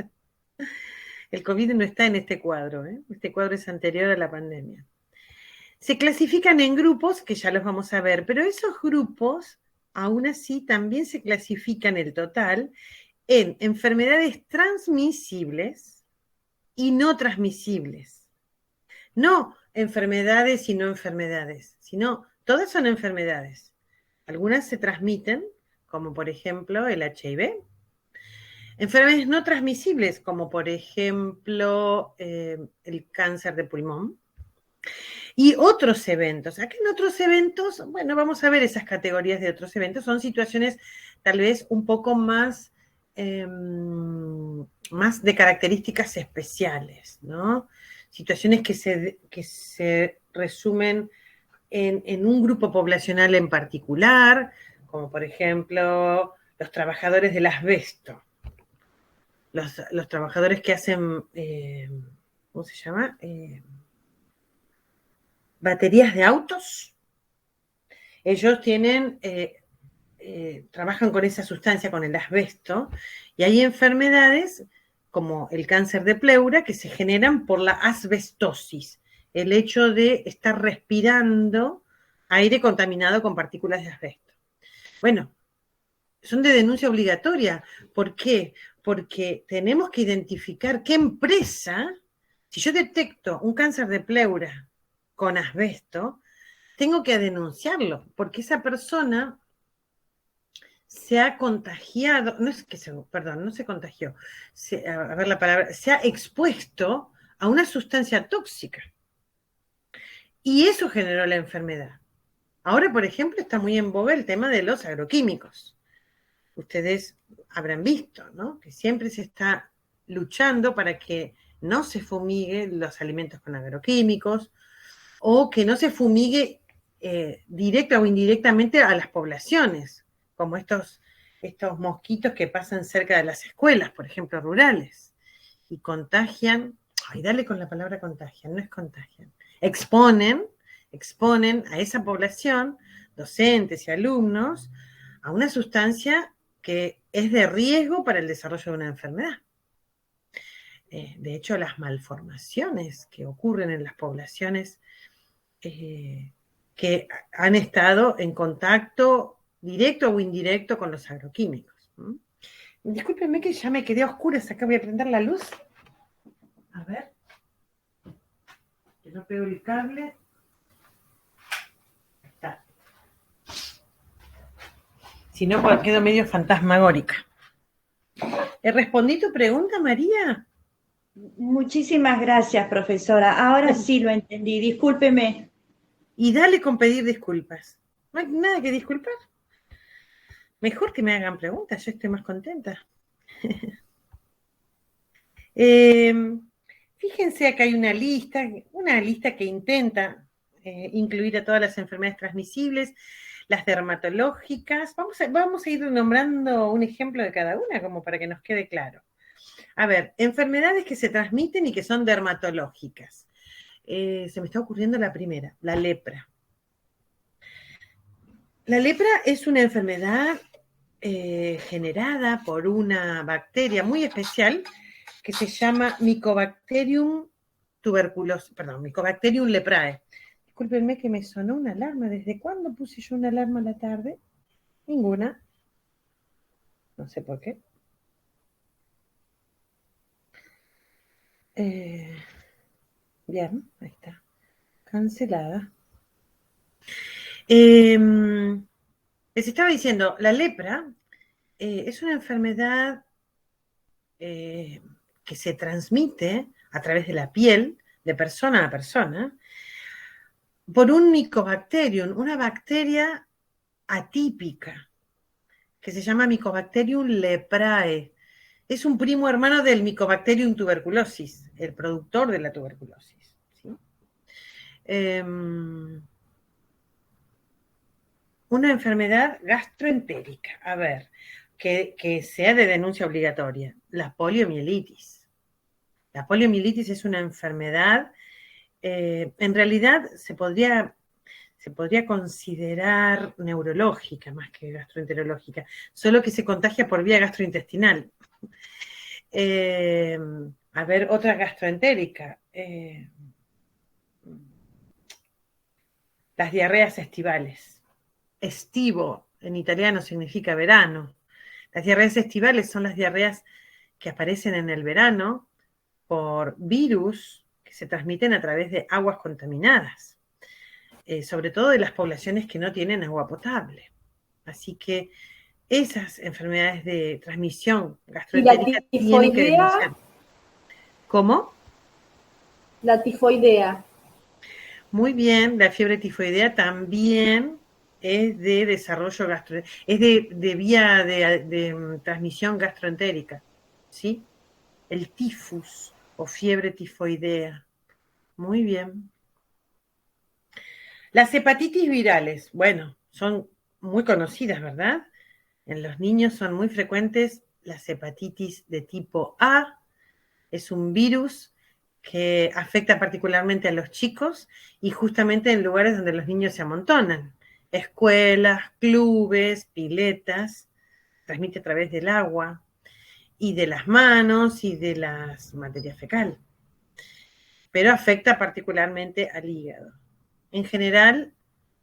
El COVID no está en este cuadro, ¿eh? Este cuadro es anterior a la pandemia. Se clasifican en grupos, que ya los vamos a ver, pero esos grupos, aún así, también se clasifican el total en enfermedades transmisibles y no transmisibles. No enfermedades y no enfermedades, sino todas son enfermedades. Algunas se transmiten, como por ejemplo el HIV. Enfermedades no transmisibles, como por ejemplo el cáncer de pulmón. Y otros eventos. Acá en otros eventos, bueno, vamos a ver esas categorías de otros eventos. Son situaciones tal vez un poco más, más de características especiales, ¿no? Situaciones que se resumen en un grupo poblacional en particular, como por ejemplo los trabajadores del asbesto, los trabajadores que hacen, ¿cómo se llama? Baterías de autos. Ellos trabajan con esa sustancia, con el asbesto, y hay enfermedades como el cáncer de pleura que se generan por la asbestosis, el hecho de estar respirando aire contaminado con partículas de asbesto. Bueno, son de denuncia obligatoria. ¿Por qué? Porque tenemos que identificar qué empresa, si yo detecto un cáncer de pleura con asbesto, tengo que denunciarlo, porque esa persona se ha contagiado, no es que se, perdón, no se contagió, a ver la palabra, se ha expuesto a una sustancia tóxica. Y eso generó la enfermedad. Ahora, por ejemplo, está muy en boga el tema de los agroquímicos. Ustedes habrán visto, ¿no? Que siempre se está luchando para que no se fumiguen los alimentos con agroquímicos o que no se fumigue directa o indirectamente a las poblaciones, como estos mosquitos que pasan cerca de las escuelas, por ejemplo, rurales, y contagian, ay, dale con la palabra contagian, no es contagian, exponen a esa población, docentes y alumnos, a una sustancia que es de riesgo para el desarrollo de una enfermedad. De hecho, las malformaciones que ocurren en las poblaciones que han estado en contacto directo o indirecto con los agroquímicos. Discúlpenme que ya me quedé a oscuras, acá voy a prender la luz. A ver. Que no pego el cable. Ahí está. Si no, pues quedo medio fantasmagórica. ¿Respondí tu pregunta, María? Muchísimas gracias, profesora. Ahora sí lo entendí. Discúlpeme. Y dale con pedir disculpas. No hay nada que disculpar. Mejor que me hagan preguntas, yo estoy más contenta. Fíjense, acá hay una lista que intenta incluir a todas las enfermedades transmisibles, las dermatológicas. Vamos a ir nombrando un ejemplo de cada una, como para que nos quede claro. A ver, enfermedades que se transmiten y que son dermatológicas. Se me está ocurriendo la primera, la lepra. La lepra es una enfermedad generada por una bacteria muy especial que se llama Mycobacterium Mycobacterium leprae. Discúlpenme que me sonó una alarma. ¿Desde cuándo puse yo una alarma a la tarde? Ninguna. No sé por qué. Bien, ahí está. Cancelada. Les estaba diciendo, la lepra es una enfermedad que se transmite a través de la piel, de persona a persona, por un Mycobacterium, una bacteria atípica, que se llama Mycobacterium leprae. Es un primo hermano del Mycobacterium tuberculosis, el productor de la tuberculosis. ¿Sí? Una enfermedad gastroentérica, a ver, que sea de denuncia obligatoria, la poliomielitis. La poliomielitis es una enfermedad, en realidad se podría considerar neurológica más que gastroenterológica, solo que se contagia por vía gastrointestinal. A ver, otra gastroentérica. Las diarreas estivales. Estivo en italiano significa verano. Las diarreas estivales son las diarreas que aparecen en el verano por virus que se transmiten a través de aguas contaminadas, sobre todo de las poblaciones que no tienen agua potable. Así que esas enfermedades de transmisión gastroentérica tienen que denunciar. ¿Cómo? La tifoidea. Muy bien, la fiebre tifoidea también es de desarrollo es de vía de transmisión gastroentérica, ¿sí? El tifus o fiebre tifoidea. Muy bien. Las hepatitis virales, bueno, son muy conocidas, ¿verdad? En los niños son muy frecuentes las hepatitis de tipo A. Es un virus que afecta particularmente a los chicos y justamente en lugares donde los niños se amontonan. Escuelas, clubes, piletas, transmite a través del agua y de las manos y de las materia fecal. Pero afecta particularmente al hígado. En general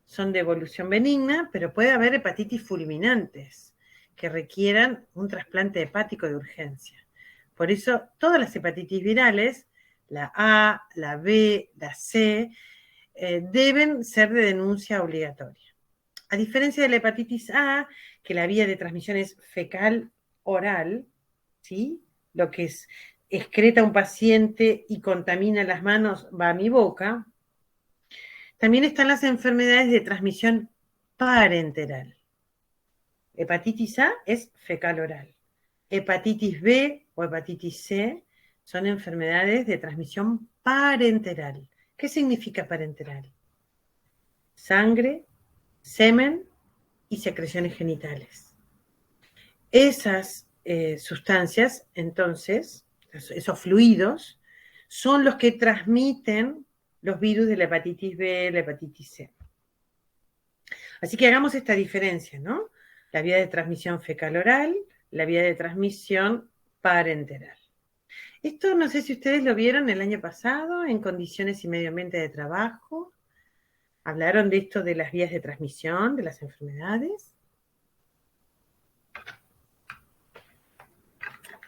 son de evolución benigna, pero puede haber hepatitis fulminantes que requieran un trasplante hepático de urgencia. Por eso todas las hepatitis virales, la A, la B, la C, deben ser de denuncia obligatoria. A diferencia de la hepatitis A, que la vía de transmisión es fecal-oral, ¿sí? Lo que excreta un paciente y contamina las manos va a mi boca. También están las enfermedades de transmisión parenteral. Hepatitis A es fecal-oral. Hepatitis B o hepatitis C son enfermedades de transmisión parenteral. ¿Qué significa parenteral? Sangre, semen y secreciones genitales. Esas sustancias, entonces, esos fluidos, son los que transmiten los virus de la hepatitis B, la hepatitis C. Así que hagamos esta diferencia, ¿no? La vía de transmisión fecal-oral, la vía de transmisión parenteral. Esto no sé si ustedes lo vieron el año pasado en Condiciones y Medio Ambiente de Trabajo. Hablaron de esto de las vías de transmisión, de las enfermedades.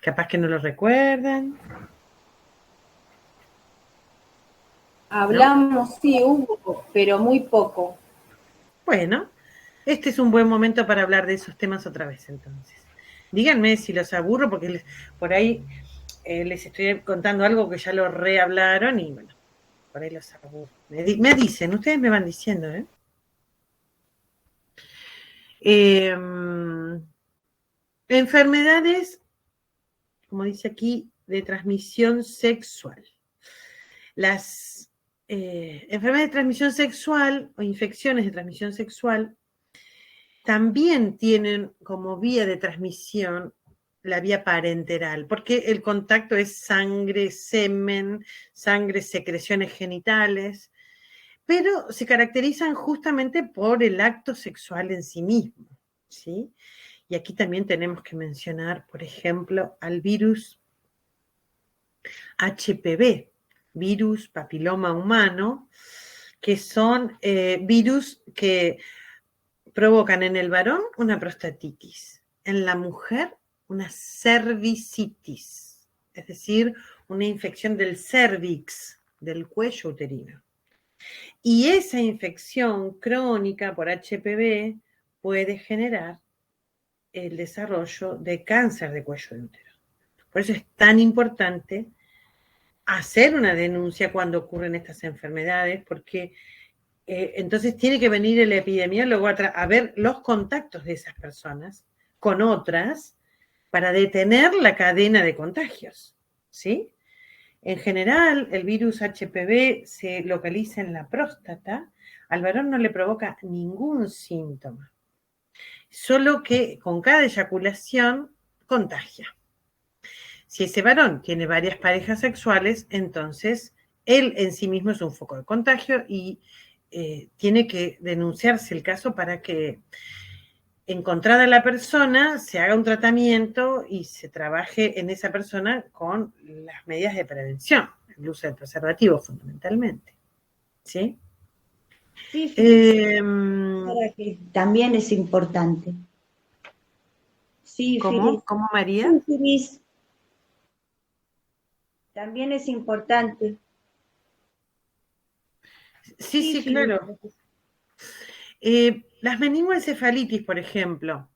Capaz que no lo recuerdan. Hablamos, ¿no? Sí, hubo, pero muy poco. Bueno, Este es un buen momento para hablar de esos temas otra vez, entonces. Díganme si los aburro, porque por ahí les estoy contando algo que ya lo rehablaron y bueno, por ahí los aburro. Me dicen, ustedes me van diciendo, ¿eh? Enfermedades, como dice aquí, de transmisión sexual. Las enfermedades de transmisión sexual o infecciones de transmisión sexual también tienen como vía de transmisión la vía parenteral, porque el contacto es sangre, semen, sangre, secreciones genitales, pero se caracterizan justamente por el acto sexual en sí mismo, ¿sí? Y aquí también tenemos que mencionar, por ejemplo, al virus HPV, virus papiloma humano, que son virus que provocan en el varón una prostatitis, en la mujer una cervicitis, es decir, una infección del cervix, del cuello uterino. Y esa infección crónica por HPV puede generar el desarrollo de cáncer de cuello de útero. Por eso es tan importante hacer una denuncia cuando ocurren estas enfermedades, porque entonces tiene que venir el epidemiólogo a ver los contactos de esas personas con otras para detener la cadena de contagios, ¿sí? En general, el virus HPV se localiza en la próstata, al varón no le provoca ningún síntoma, solo que con cada eyaculación contagia. Si ese varón tiene varias parejas sexuales, entonces él en sí mismo es un foco de contagio y tiene que denunciarse el caso para que, encontrada la persona, se haga un tratamiento y se trabaje en esa persona con las medidas de prevención, el uso del preservativo fundamentalmente. ¿Sí? Sí, para que también es importante. Sí, ¿Cómo? ¿Cómo, María? Sí, Filis, también es importante. Sí, Filis. claro. Las meningoencefalitis, por ejemplo.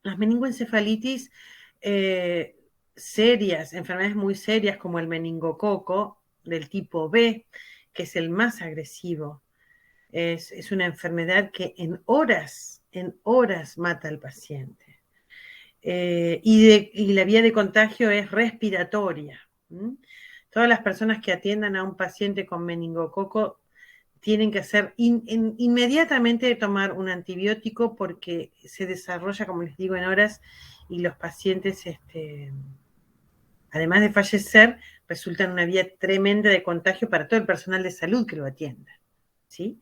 Las meningoencefalitis serias, enfermedades muy serias como el meningococo del tipo B, que es el más agresivo. Es una enfermedad que en horas mata al paciente. Y la vía de contagio es respiratoria. Todas las personas que atiendan a un paciente con meningococo tienen que hacer inmediatamente tomar un antibiótico porque se desarrolla, como les digo, en horas y los pacientes, además de fallecer, resultan una vía tremenda de contagio para todo el personal de salud que lo atienda, ¿sí?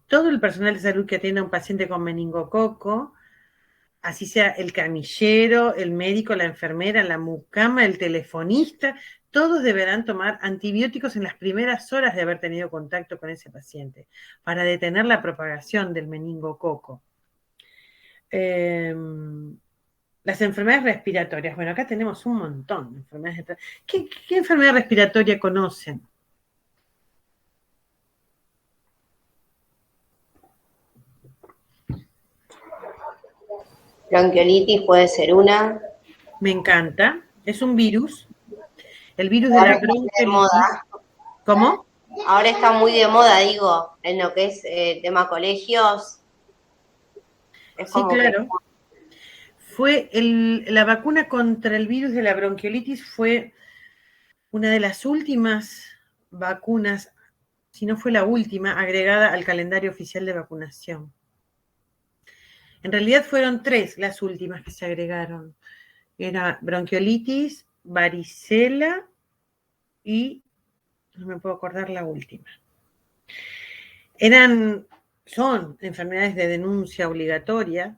Todo el personal de salud que atienda a un paciente con meningococo, así sea el camillero, el médico, la enfermera, la mucama, el telefonista, todos deberán tomar antibióticos en las primeras horas de haber tenido contacto con ese paciente para detener la propagación del meningococo. Las enfermedades respiratorias. Bueno, acá tenemos un montón de enfermedades. ¿Qué enfermedad respiratoria conocen? Bronquiolitis puede ser una. Me encanta. Es un virus. El virus de Ahora la está muy de bronquiolitis. moda. ¿Cómo? Ahora está muy de moda, digo, en lo que es tema colegios. Es Sí, como que claro. La vacuna contra el virus de la bronquiolitis fue una de las últimas vacunas, si no fue la última, agregada al calendario oficial de vacunación. En realidad fueron 3 las últimas que se agregaron. Era bronquiolitis, varicela y no me puedo acordar la última. Son enfermedades de denuncia obligatoria,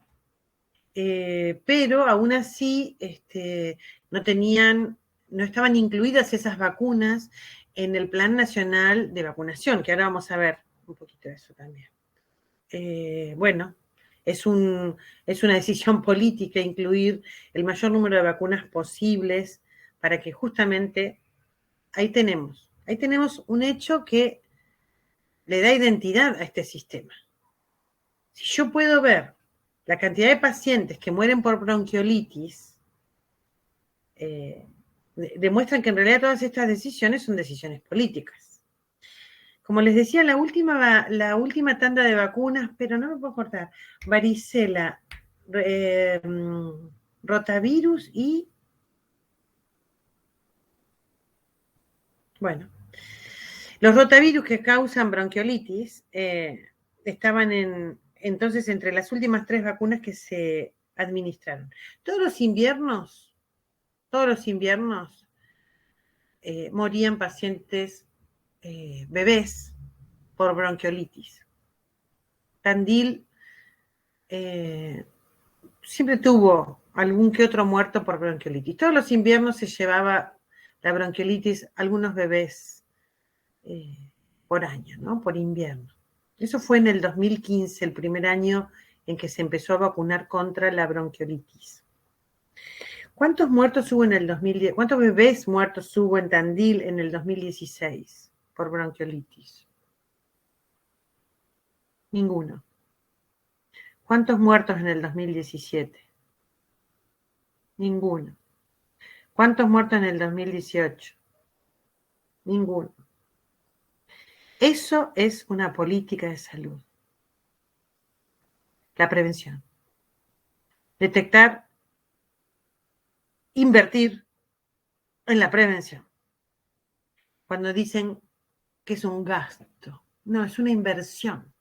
pero aún así no estaban incluidas esas vacunas en el Plan Nacional de Vacunación, que ahora vamos a ver un poquito de eso también. Bueno, es una decisión política incluir el mayor número de vacunas posibles para que justamente ahí tenemos un hecho que le da identidad a este sistema. Si yo puedo ver la cantidad de pacientes que mueren por bronquiolitis, demuestran que en realidad todas estas decisiones son decisiones políticas. Como les decía, la última tanda de vacunas, pero no me puedo cortar, varicela, rotavirus y, bueno, los rotavirus que causan bronquiolitis estaban entonces entre las últimas 3 vacunas que se administraron. Todos los inviernos morían pacientes bebés por bronquiolitis. Tandil siempre tuvo algún que otro muerto por bronquiolitis. Todos los inviernos se llevaba la bronquiolitis a algunos bebés por año, ¿no? Por invierno. Eso fue en el 2015, el primer año en que se empezó a vacunar contra la bronquiolitis. ¿Cuántos muertos hubo en el 2010? ¿Cuántos bebés muertos hubo en Tandil en el 2016 por bronquiolitis? Ninguno. ¿Cuántos muertos en el 2017? Ninguno. ¿Cuántos muertos en el 2018? Ninguno. Eso es una política de salud. La prevención. Detectar, invertir en la prevención. Cuando dicen que es un gasto, no, es una inversión.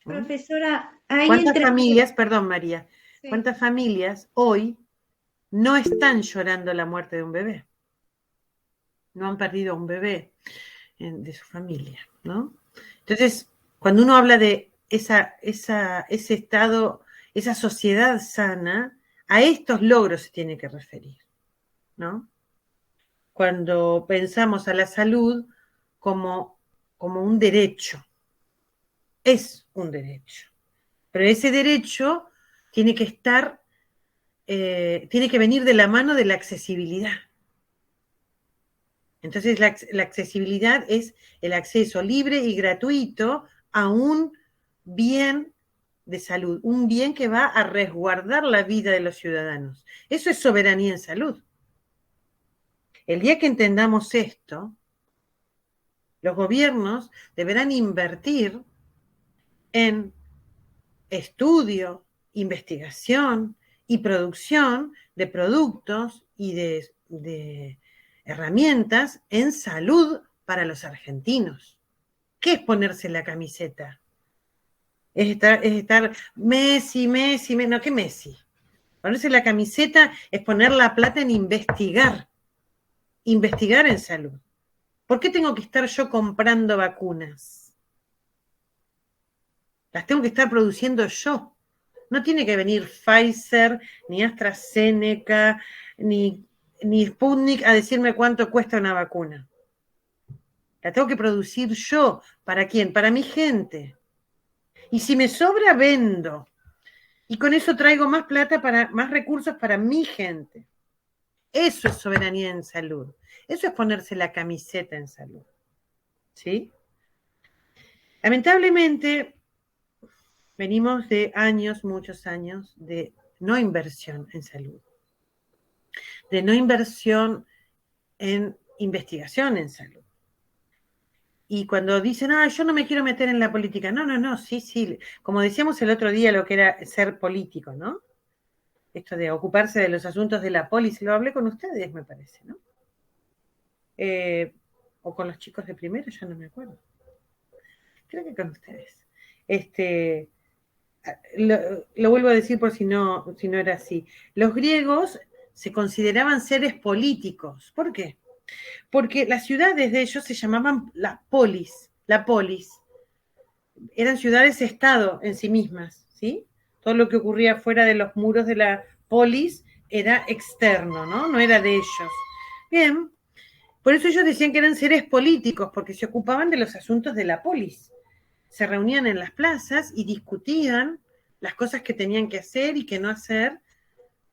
Profesora, hay ¿Cuántas familias, perdón María, Sí. cuántas familias hoy no están llorando la muerte de un bebé? No han perdido a un bebé de su familia, ¿no? Entonces, cuando uno habla de ese estado, esa sociedad sana, a estos logros se tiene que referir, ¿no? Cuando pensamos a la salud como un derecho, es un derecho, pero ese derecho tiene que estar, tiene que venir de la mano de la accesibilidad. Entonces, la accesibilidad es el acceso libre y gratuito a un bien de salud, un bien que va a resguardar la vida de los ciudadanos. Eso es soberanía en salud. El día que entendamos esto, los gobiernos deberán invertir en estudio, investigación y producción de productos y de herramientas en salud para los argentinos. ¿Qué es ponerse la camiseta? Es estar Messi, no, ¿qué Messi? Ponerse la camiseta es poner la plata en investigar en salud. ¿Por qué tengo que estar yo comprando vacunas? Las tengo que estar produciendo yo. No tiene que venir Pfizer, ni AstraZeneca, ni Sputnik a decirme cuánto cuesta una vacuna. La tengo que producir yo. ¿Para quién? Para mi gente. Y si me sobra, vendo. Y con eso traigo más plata, más recursos para mi gente. Eso es soberanía en salud. Eso es ponerse la camiseta en salud. ¿Sí? Lamentablemente, venimos de años, muchos años, de no inversión en salud. De no inversión en investigación en salud. Y cuando dicen, yo no me quiero meter en la política. No, sí. Como decíamos el otro día, lo que era ser político, ¿no? Esto de ocuparse de los asuntos de la polis, lo hablé con ustedes, me parece, ¿no? O con los chicos de primero, ya no me acuerdo. Creo que con ustedes. Lo vuelvo a decir por si no era así. Los griegos se consideraban seres políticos. ¿Por qué? Porque las ciudades de ellos se llamaban la polis. Eran ciudades-estado en sí mismas, ¿sí? Todo lo que ocurría fuera de los muros de la polis era externo, ¿no? No era de ellos. Bien, por eso ellos decían que eran seres políticos, porque se ocupaban de los asuntos de la polis. Se reunían en las plazas y discutían las cosas que tenían que hacer y que no hacer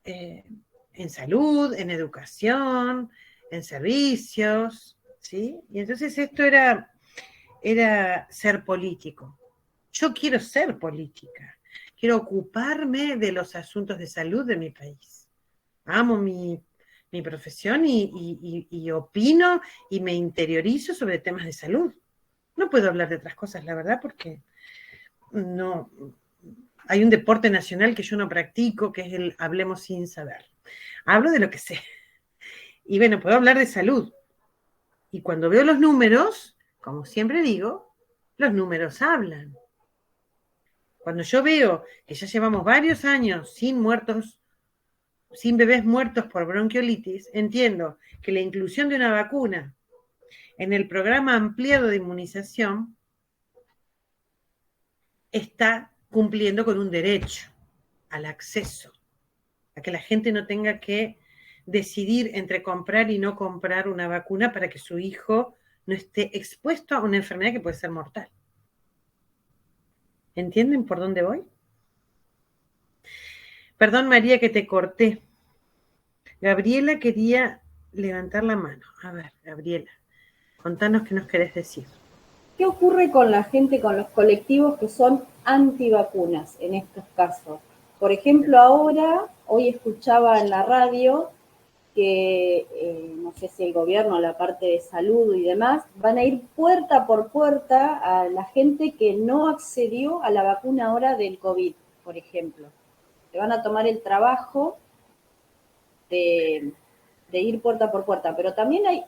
en salud, en educación, en servicios, ¿sí? Y entonces esto era ser político. Yo quiero ser política. quiero ocuparme de los asuntos de salud de mi país. Amo mi profesión y opino y me interiorizo sobre temas de salud. No puedo hablar de otras cosas, la verdad, porque no hay un deporte nacional que yo no practico, que es el hablemos sin saber. Hablo de lo que sé. Y bueno, puedo hablar de salud. Y cuando veo los números, como siempre digo, los números hablan. Cuando yo veo que ya llevamos varios años sin bebés muertos por bronquiolitis, entiendo que la inclusión de una vacuna en el programa ampliado de inmunización está cumpliendo con un derecho al acceso, a que la gente no tenga que decidir entre comprar y no comprar una vacuna para que su hijo no esté expuesto a una enfermedad que puede ser mortal. ¿Entienden por dónde voy? Perdón, María, que te corté. Gabriela quería levantar la mano. A ver, Gabriela, contanos qué nos querés decir. ¿Qué ocurre con la gente, con los colectivos que son antivacunas en estos casos? Por ejemplo, hoy escuchaba en la radio que, no sé si el gobierno, la parte de salud y demás, van a ir puerta por puerta a la gente que no accedió a la vacuna ahora del COVID, por ejemplo. Le van a tomar el trabajo de ir puerta por puerta, pero también hay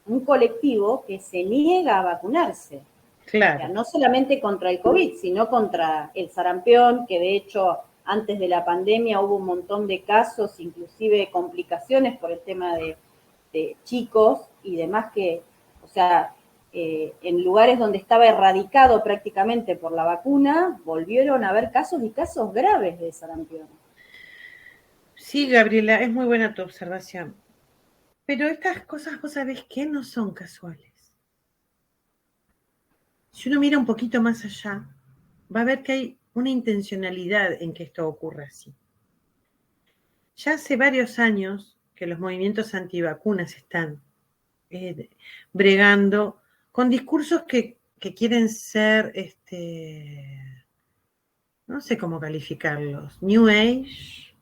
un colectivo que se niega a vacunarse. Claro. O sea, no solamente contra el COVID, sino contra el sarampión, que de hecho antes de la pandemia hubo un montón de casos, inclusive complicaciones por el tema de chicos y demás que, o sea, en lugares donde estaba erradicado prácticamente por la vacuna, volvieron a haber casos y casos graves de sarampión. Sí, Gabriela, es muy buena tu observación. Pero estas cosas, vos sabés que no son casuales. Si uno mira un poquito más allá, va a ver que hay una intencionalidad en que esto ocurra así. Ya hace varios años que los movimientos antivacunas están bregando con discursos que quieren ser, no sé cómo calificarlos, New Age.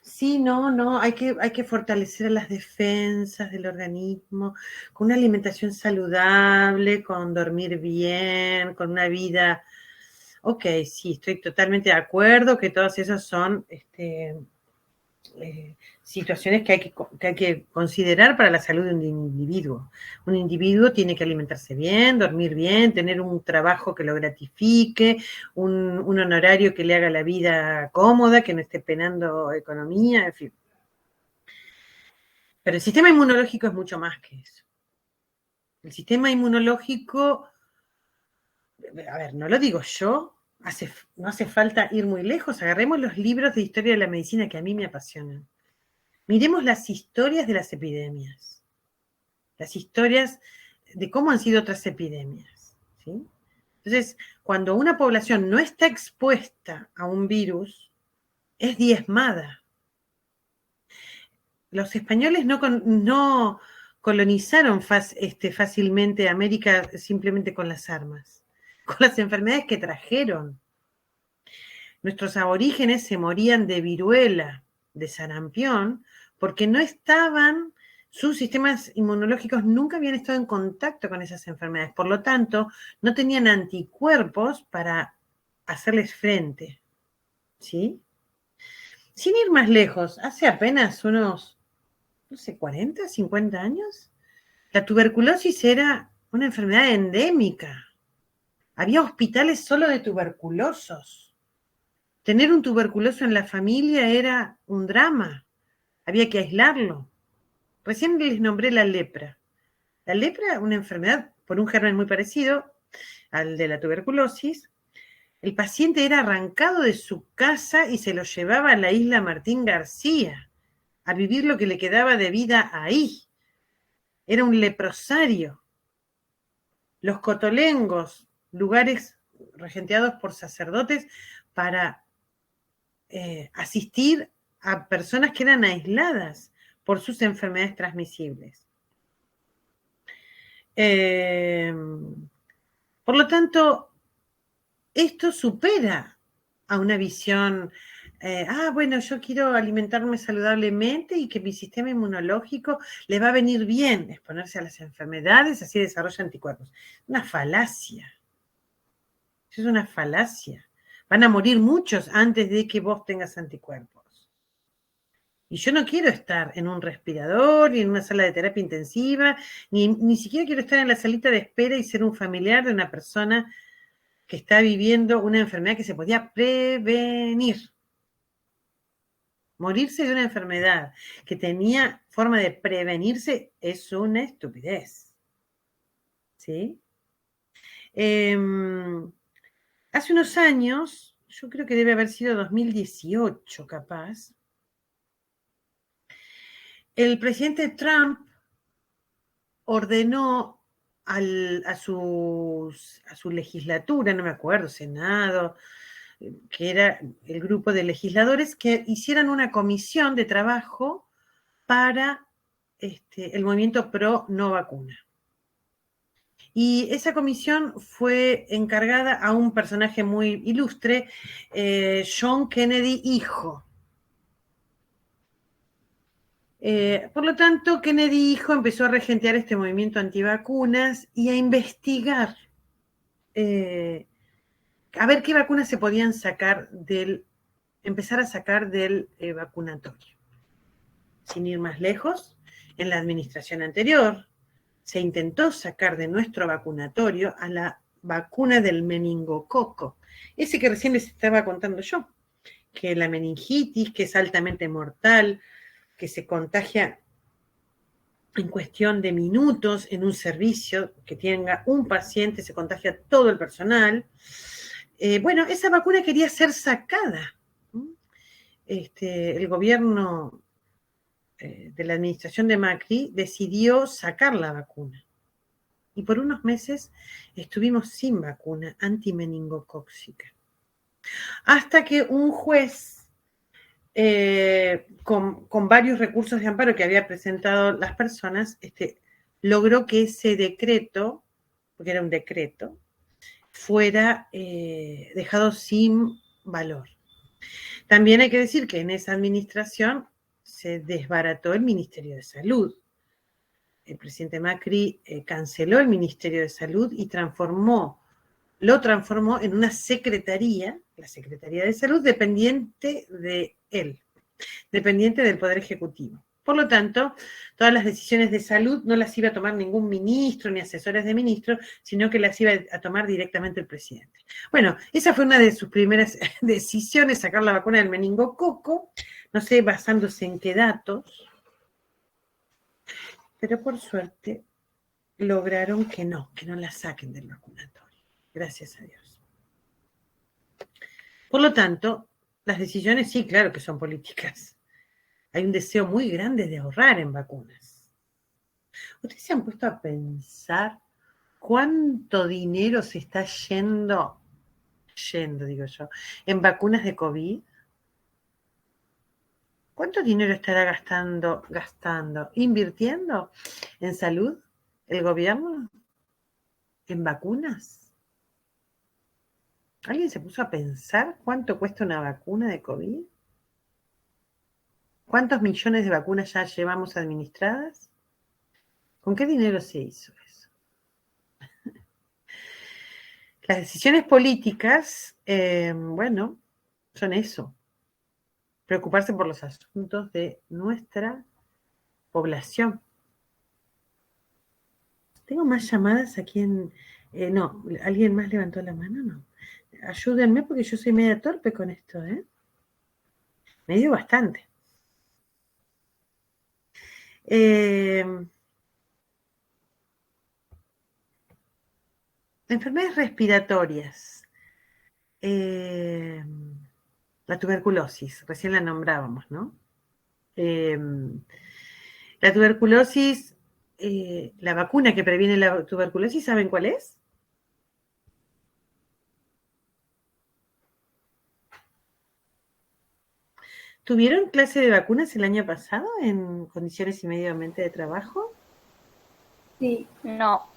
Sí, no, hay que fortalecer las defensas del organismo con una alimentación saludable, con dormir bien, con una vida. Ok, sí, estoy totalmente de acuerdo que todas esas son situaciones que hay que considerar para la salud de un individuo. Un individuo tiene que alimentarse bien, dormir bien, tener un trabajo que lo gratifique, un honorario que le haga la vida cómoda, que no esté penando economía, en fin. Pero el sistema inmunológico es mucho más que eso. El sistema inmunológico, a ver, no lo digo yo, no hace falta ir muy lejos, agarremos los libros de historia de la medicina que a mí me apasionan. Miremos las historias de las epidemias, las historias de cómo han sido otras epidemias, ¿sí? Entonces, cuando una población no está expuesta a un virus, es diezmada. Los españoles no colonizaron fácilmente América simplemente con las armas, con las enfermedades que trajeron. Nuestros aborígenes se morían de viruela, de sarampión, porque no estaban, sus sistemas inmunológicos nunca habían estado en contacto con esas enfermedades. Por lo tanto, no tenían anticuerpos para hacerles frente. ¿Sí? Sin ir más lejos, hace apenas unos, no sé, 40, 50 años, la tuberculosis era una enfermedad endémica. Había hospitales solo de tuberculosos. Tener un tuberculoso en la familia era un drama. Había que aislarlo. Recién les nombré la lepra. La lepra, una enfermedad por un germen muy parecido al de la tuberculosis. El paciente era arrancado de su casa y se lo llevaba a la isla Martín García a vivir lo que le quedaba de vida ahí. Era un leprosario. Los cotolengos, lugares regenteados por sacerdotes para asistir a personas que eran aisladas por sus enfermedades transmisibles. Por lo tanto, esto supera a una visión, bueno, yo quiero alimentarme saludablemente y que mi sistema inmunológico le va a venir bien exponerse a las enfermedades, así desarrolla anticuerpos. Una falacia. Eso es una falacia. Van a morir muchos antes de que vos tengas anticuerpos. Y yo no quiero estar en un respirador, ni en una sala de terapia intensiva, ni siquiera quiero estar en la salita de espera y ser un familiar de una persona que está viviendo una enfermedad que se podía prevenir. Morirse de una enfermedad que tenía forma de prevenirse es una estupidez. ¿Sí? Hace unos años, yo creo que debe haber sido 2018 capaz, el presidente Trump ordenó a su legislatura, no me acuerdo, Senado, que era el grupo de legisladores, que hicieran una comisión de trabajo para el movimiento pro no vacuna. Y esa comisión fue encargada a un personaje muy ilustre, John Kennedy hijo. Por lo tanto, Kennedy hijo empezó a regentear este movimiento antivacunas y a investigar, a ver qué vacunas se podían empezar a sacar del vacunatorio. Sin ir más lejos, en la administración anterior se intentó sacar de nuestro vacunatorio a la vacuna del meningococo, ese que recién les estaba contando yo, que la meningitis, que es altamente mortal, que se contagia en cuestión de minutos en un servicio que tenga un paciente, se contagia todo el personal. Bueno, esa vacuna quería ser sacada. El gobierno de la administración de Macri decidió sacar la vacuna. Y por unos meses estuvimos sin vacuna antimeningocóxica. Hasta que un juez, con varios recursos de amparo que había presentado las personas, logró que ese decreto, porque era un decreto, fuera dejado sin valor. También hay que decir que en esa administración se desbarató el Ministerio de Salud. El presidente Macri canceló el Ministerio de Salud y lo transformó en una secretaría, la Secretaría de Salud, dependiente de él, dependiente del Poder Ejecutivo. Por lo tanto, todas las decisiones de salud no las iba a tomar ningún ministro ni asesores de ministro, sino que las iba a tomar directamente el presidente. Bueno, esa fue una de sus primeras decisiones, sacar la vacuna del meningococo, no sé basándose en qué datos, pero por suerte lograron que no la saquen del vacunatorio. Gracias a Dios. Por lo tanto, las decisiones sí, claro que son políticas. Hay un deseo muy grande de ahorrar en vacunas. ¿Ustedes se han puesto a pensar cuánto dinero se está yendo, digo yo, en vacunas de COVID? ¿Cuánto dinero estará gastando, invirtiendo en salud el gobierno? ¿En vacunas? ¿Alguien se puso a pensar cuánto cuesta una vacuna de COVID? ¿Cuántos millones de vacunas ya llevamos administradas? ¿Con qué dinero se hizo eso? Las decisiones políticas, bueno, son eso. Preocuparse por los asuntos de nuestra población. ¿Tengo más llamadas aquí en...? No, ¿alguien más levantó la mano? No. Ayúdenme porque yo soy media torpe con esto, ¿eh? Me dio bastante. Enfermedades respiratorias. La tuberculosis, recién la nombrábamos, ¿no? La tuberculosis, la vacuna que previene la tuberculosis, ¿saben cuál es? ¿Tuvieron clase de vacunas el año pasado en condiciones y medio ambiente de trabajo? Sí. No.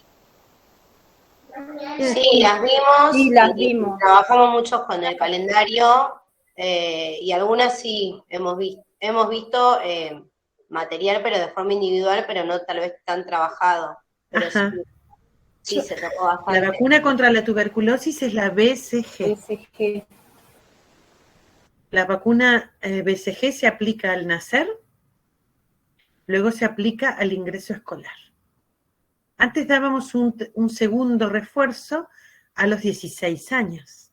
Sí, las vimos. Sí, las y vimos. Trabajamos mucho con el calendario y algunas sí hemos visto material, pero de forma individual, pero no tal vez tan trabajado. Pero sí, Ajá. sí se tocó La bastante. vacuna contra la tuberculosis es la BCG. BCG. La vacuna BCG se aplica al nacer, luego se aplica al ingreso escolar. Antes dábamos un segundo refuerzo a los 16 años,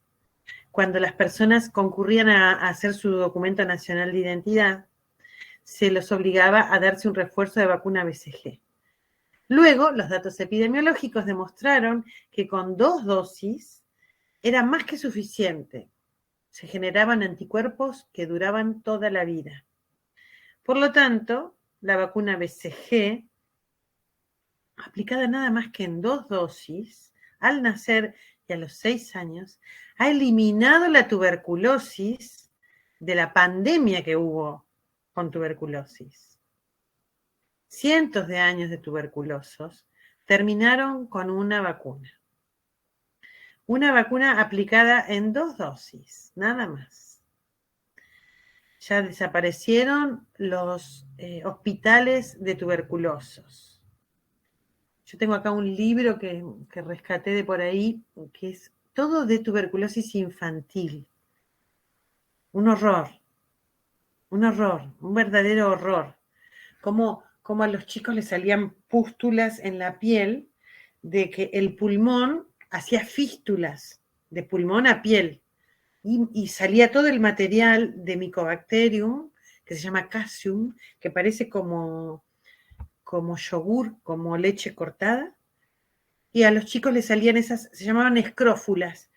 cuando las personas concurrían a hacer su documento nacional de identidad, se los obligaba a darse un refuerzo de vacuna BCG. Luego, los datos epidemiológicos demostraron que con 2 dosis era más que suficiente. Se generaban anticuerpos que duraban toda la vida. Por lo tanto, la vacuna BCG, aplicada nada más que en 2 dosis, al nacer y a los 6 años, ha eliminado la tuberculosis de la pandemia que hubo con tuberculosis. Cientos de años de tuberculosos terminaron con una vacuna. Una vacuna aplicada en 2 dosis, nada más. Ya desaparecieron los hospitales de tuberculosos. Yo tengo acá un libro que rescaté de por ahí, que es todo de tuberculosis infantil. Un horror, un verdadero horror. Como a los chicos les salían pústulas en la piel, de que el pulmón hacía fístulas de pulmón a piel. Y salía todo el material de Mycobacterium, que se llama Casium, que parece como yogur, como leche cortada, y a los chicos les salían esas, se llamaban escrófulas,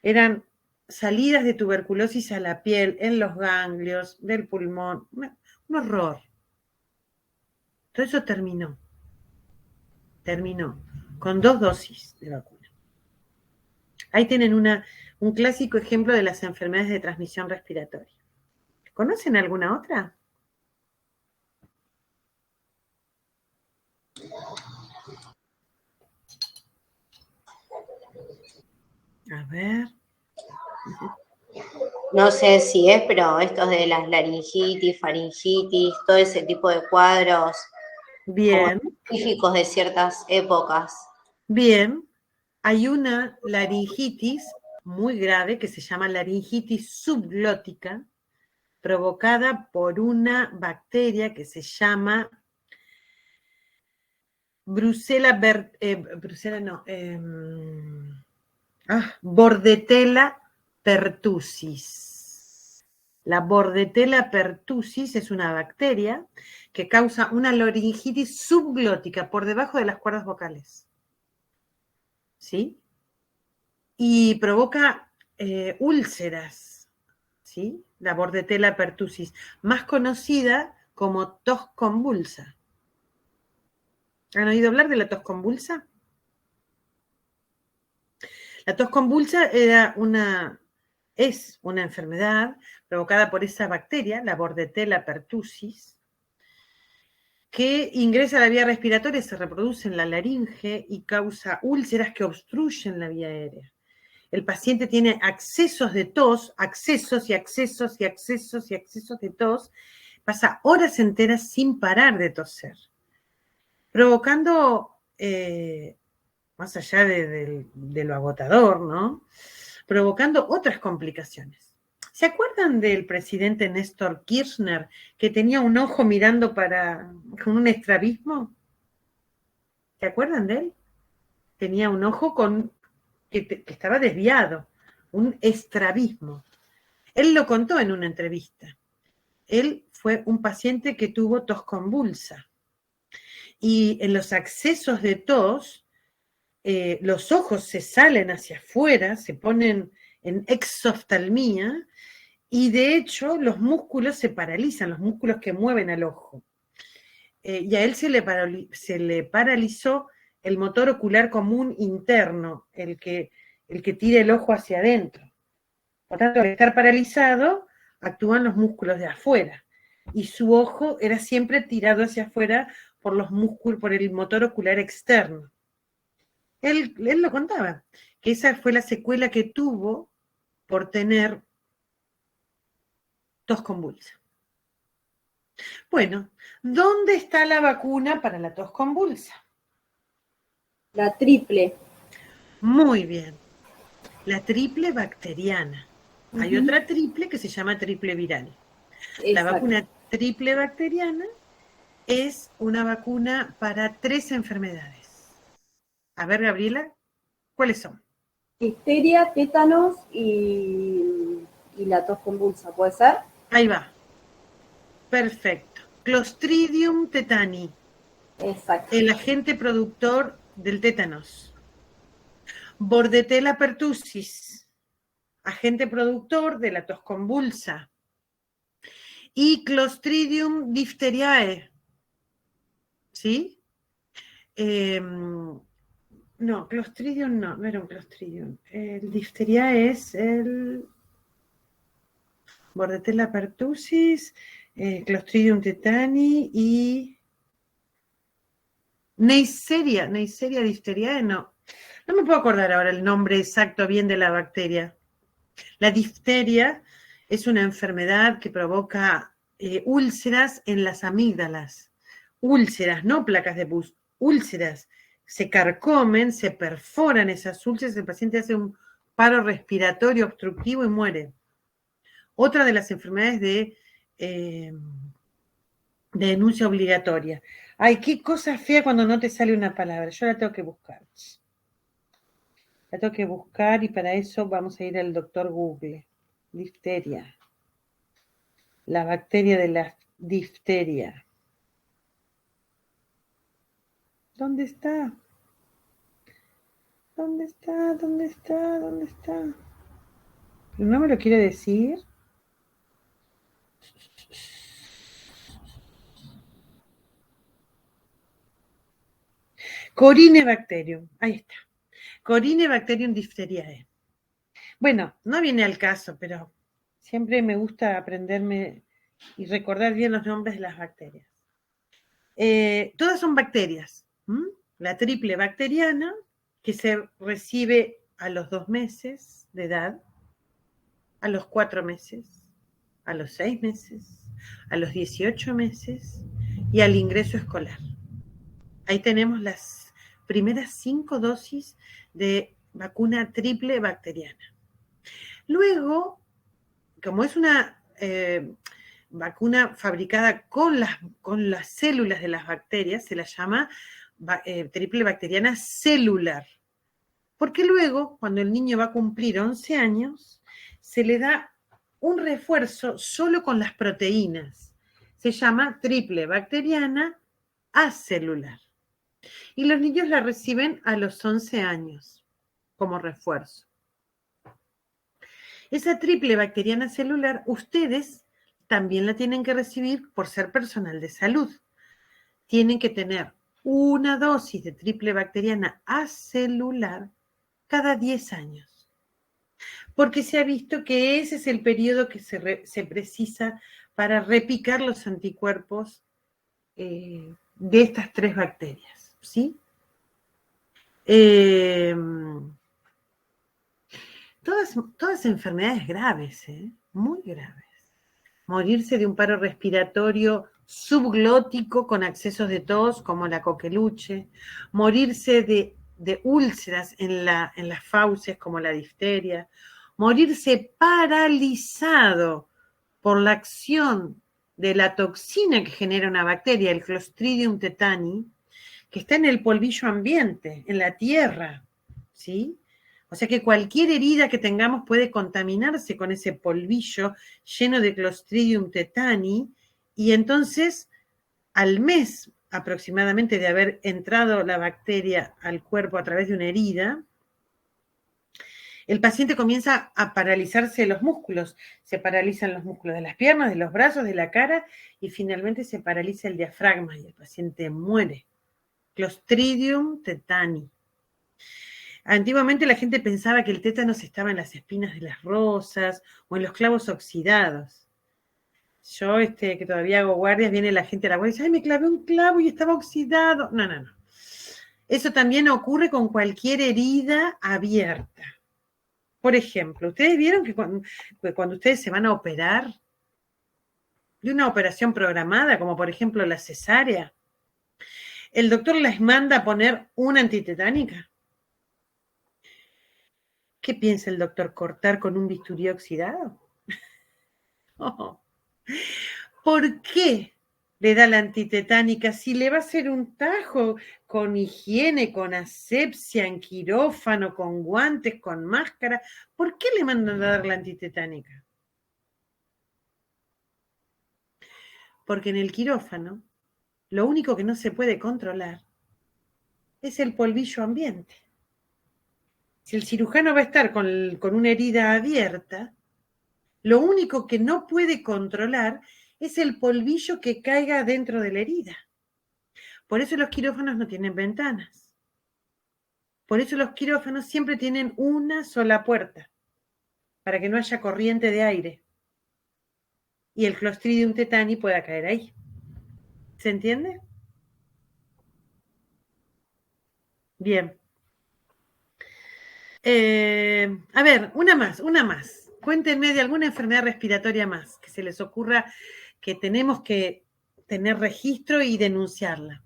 eran salidas de tuberculosis a la piel, en los ganglios, del pulmón, un horror. Todo eso terminó con 2 dosis de vacuna. Ahí tienen un clásico ejemplo de las enfermedades de transmisión respiratoria. ¿Conocen alguna otra? A ver. No sé si es, pero estos de las laringitis, faringitis, todo ese tipo de cuadros Bien, específicos de ciertas épocas. bien. Hay una laringitis muy grave que se llama laringitis subglótica, provocada por una bacteria que se llama Bordetella pertussis. La Bordetella pertussis es una bacteria que causa una laringitis subglótica por debajo de las cuerdas vocales. ¿Sí? Y provoca úlceras, ¿sí? La Bordetella pertussis, más conocida como tos convulsa. ¿Han oído hablar de la tos convulsa? La tos convulsa es una enfermedad provocada por esa bacteria, la Bordetella pertussis, que ingresa a la vía respiratoria, se reproduce en la laringe y causa úlceras que obstruyen la vía aérea. El paciente tiene accesos de tos, accesos y accesos y accesos y accesos de tos, pasa horas enteras sin parar de toser, provocando, más allá de lo agotador, ¿no? Provocando otras complicaciones. ¿Se acuerdan del presidente Néstor Kirchner que tenía un ojo mirando con un estrabismo? ¿Se acuerdan de él? Tenía un ojo que estaba desviado, un estrabismo. Él lo contó en una entrevista. Él fue un paciente que tuvo tos convulsa. Y en los accesos de tos, los ojos se salen hacia afuera, se ponen en exoftalmía, y de hecho los músculos se paralizan, los músculos que mueven al ojo. Y a él se le paralizó el motor ocular común interno, el que tira el ojo hacia adentro. Por tanto, al estar paralizado, actúan los músculos de afuera. Y su ojo era siempre tirado hacia afuera por los músculos, por el motor ocular externo. Él lo contaba, que esa fue la secuela que tuvo por tener tos convulsa. Bueno, ¿dónde está la vacuna para la tos convulsa? La triple. Muy bien, la triple bacteriana. Hay otra triple que se llama triple viral. La Exacto. vacuna triple bacteriana es una vacuna para 3 enfermedades. A ver, Gabriela, ¿cuáles son? Difteria, tétanos y la tos convulsa, ¿puede ser? Ahí va. Perfecto. Clostridium tetani, Exacto. el agente productor del tétanos. Bordetella pertussis, agente productor de la tos convulsa. Y Clostridium diphtheriae, ¿sí? No, Clostridium no era un Clostridium. El Diphtheriae es el Bordetella pertussis, Clostridium tetani y Neisseria diphtheriae, no. No me puedo acordar ahora el nombre exacto bien de la bacteria. La difteria es una enfermedad que provoca úlceras en las amígdalas. Úlceras, no placas de pus, úlceras. Se carcomen, se perforan esas úlceras, el paciente hace un paro respiratorio obstructivo y muere. Otra de las enfermedades de denuncia obligatoria. Ay, qué cosa fea cuando no te sale una palabra. Yo la tengo que buscar. La tengo que buscar y para eso vamos a ir al doctor Google. Difteria. La bacteria de la difteria. ¿Dónde está? ¿Dónde está? ¿Dónde está? ¿Dónde está? ¿No me lo quiere decir? Corynebacterium. Ahí está. Corynebacterium diphtheriae. Bueno, no viene al caso, pero siempre me gusta aprenderme y recordar bien los nombres de las bacterias. Todas son bacterias. La triple bacteriana, que se recibe a los 2 meses de edad, a los 4 meses, a los 6 meses, a los 18 meses y al ingreso escolar. Ahí tenemos las primeras 5 dosis de vacuna triple bacteriana. Luego, como es una vacuna fabricada con las células de las bacterias, se la llama triple bacteriana celular. Porque luego, cuando el niño va a cumplir 11 años, se le da un refuerzo solo con las proteínas. Se llama triple bacteriana acelular. Y los niños la reciben a los 11 años como refuerzo. Esa triple bacteriana celular, ustedes también la tienen que recibir por ser personal de salud. Tienen que tener una dosis de triple bacteriana acelular cada 10 años. Porque se ha visto que ese es el periodo que se precisa para repicar los anticuerpos de estas 3 bacterias, ¿sí? Todas enfermedades graves, muy graves. Morirse de un paro respiratorio subglótico con accesos de tos, como la coqueluche, morirse de úlceras en las fauces, como la difteria, morirse paralizado por la acción de la toxina que genera una bacteria, el Clostridium tetani, que está en el polvillo ambiente, en la tierra, ¿sí? O sea que cualquier herida que tengamos puede contaminarse con ese polvillo lleno de Clostridium tetani y entonces al mes aproximadamente de haber entrado la bacteria al cuerpo a través de una herida, el paciente comienza a paralizarse los músculos. Se paralizan los músculos de las piernas, de los brazos, de la cara y finalmente se paraliza el diafragma y el paciente muere. Clostridium tetani. Antiguamente la gente pensaba que el tétanos estaba en las espinas de las rosas o en los clavos oxidados. Yo, que todavía hago guardias, viene la gente a la guardia y dice, ay, me clavé un clavo y estaba oxidado. No. Eso también ocurre con cualquier herida abierta. Por ejemplo, ¿ustedes vieron que cuando ustedes se van a operar de una operación programada, como por ejemplo la cesárea, el doctor les manda a poner una antitetánica? ¿Qué piensa el doctor? ¿Cortar con un bisturí oxidado? Oh. ¿Por qué le da la antitetánica si le va a hacer un tajo con higiene, con asepsia, en quirófano, con guantes, con máscara? ¿Por qué le mandan a dar la antitetánica? Porque en el quirófano lo único que no se puede controlar es el polvillo ambiente. Si el cirujano va a estar con una herida abierta, lo único que no puede controlar es el polvillo que caiga dentro de la herida. Por eso los quirófanos no tienen ventanas. Por eso los quirófanos siempre tienen una sola puerta, para que no haya corriente de aire y el Clostridium tetani pueda caer ahí. ¿Se entiende? Bien. A ver, una más. Cuéntenme de alguna enfermedad respiratoria más que se les ocurra que tenemos que tener registro y denunciarla.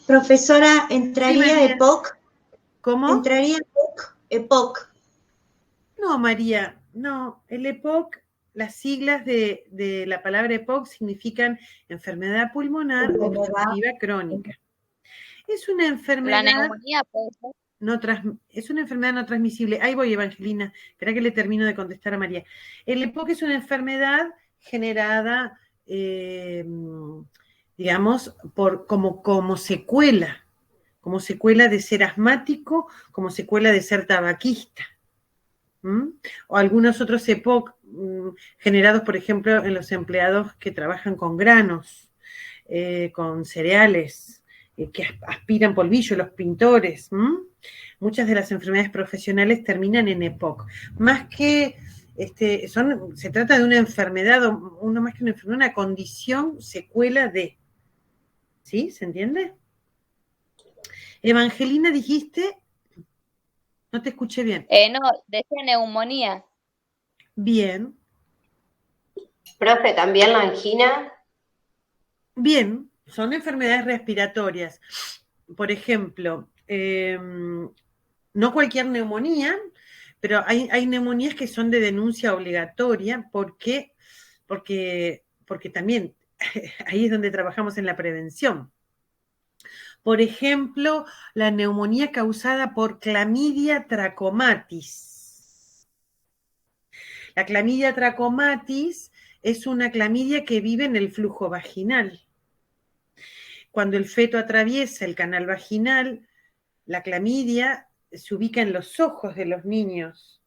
Profesora, ¿entraría María. EPOC? ¿Cómo? ¿Entraría EPOC? No, María, no. El EPOC, las siglas de la palabra EPOC significan enfermedad pulmonar obstructiva crónica. Es una enfermedad. La neumonía puede ser. Es una enfermedad no transmisible. Ahí voy, Evangelina. Espera que le termino de contestar a María. El EPOC es una enfermedad generada, digamos, como secuela de ser asmático, como secuela de ser tabaquista. O algunos otros EPOC generados, por ejemplo, en los empleados que trabajan con granos, con cereales, que aspiran polvillo, los pintores. Muchas de las enfermedades profesionales terminan en EPOC. Más que, se trata de una enfermedad, más que una enfermedad, una condición secuela de. ¿Sí? ¿Se entiende? Evangelina, dijiste. No te escuché bien. No, decía neumonía. Bien. Profe, ¿también la angina? Bien, son enfermedades respiratorias. Por ejemplo, no cualquier neumonía, pero hay neumonías que son de denuncia obligatoria porque también ahí es donde trabajamos en la prevención. Por ejemplo, la neumonía causada por Clamidia trachomatis. La Clamidia trachomatis es una clamidia que vive en el flujo vaginal. Cuando el feto atraviesa el canal vaginal, la clamidia se ubica en los ojos de los niños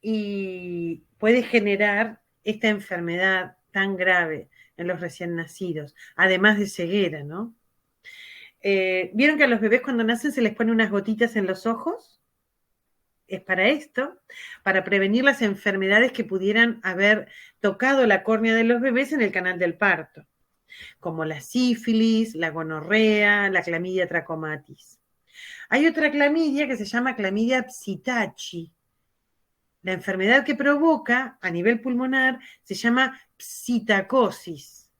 y puede generar esta enfermedad tan grave en los recién nacidos, además de ceguera, ¿no? ¿Vieron que a los bebés cuando nacen se les pone unas gotitas en los ojos? Es para esto, para prevenir las enfermedades que pudieran haber tocado la córnea de los bebés en el canal del parto, como la sífilis, la gonorrea, la clamidia trachomatis. Hay otra clamidia que se llama clamidia psittaci. La enfermedad que provoca a nivel pulmonar se llama psittacosis.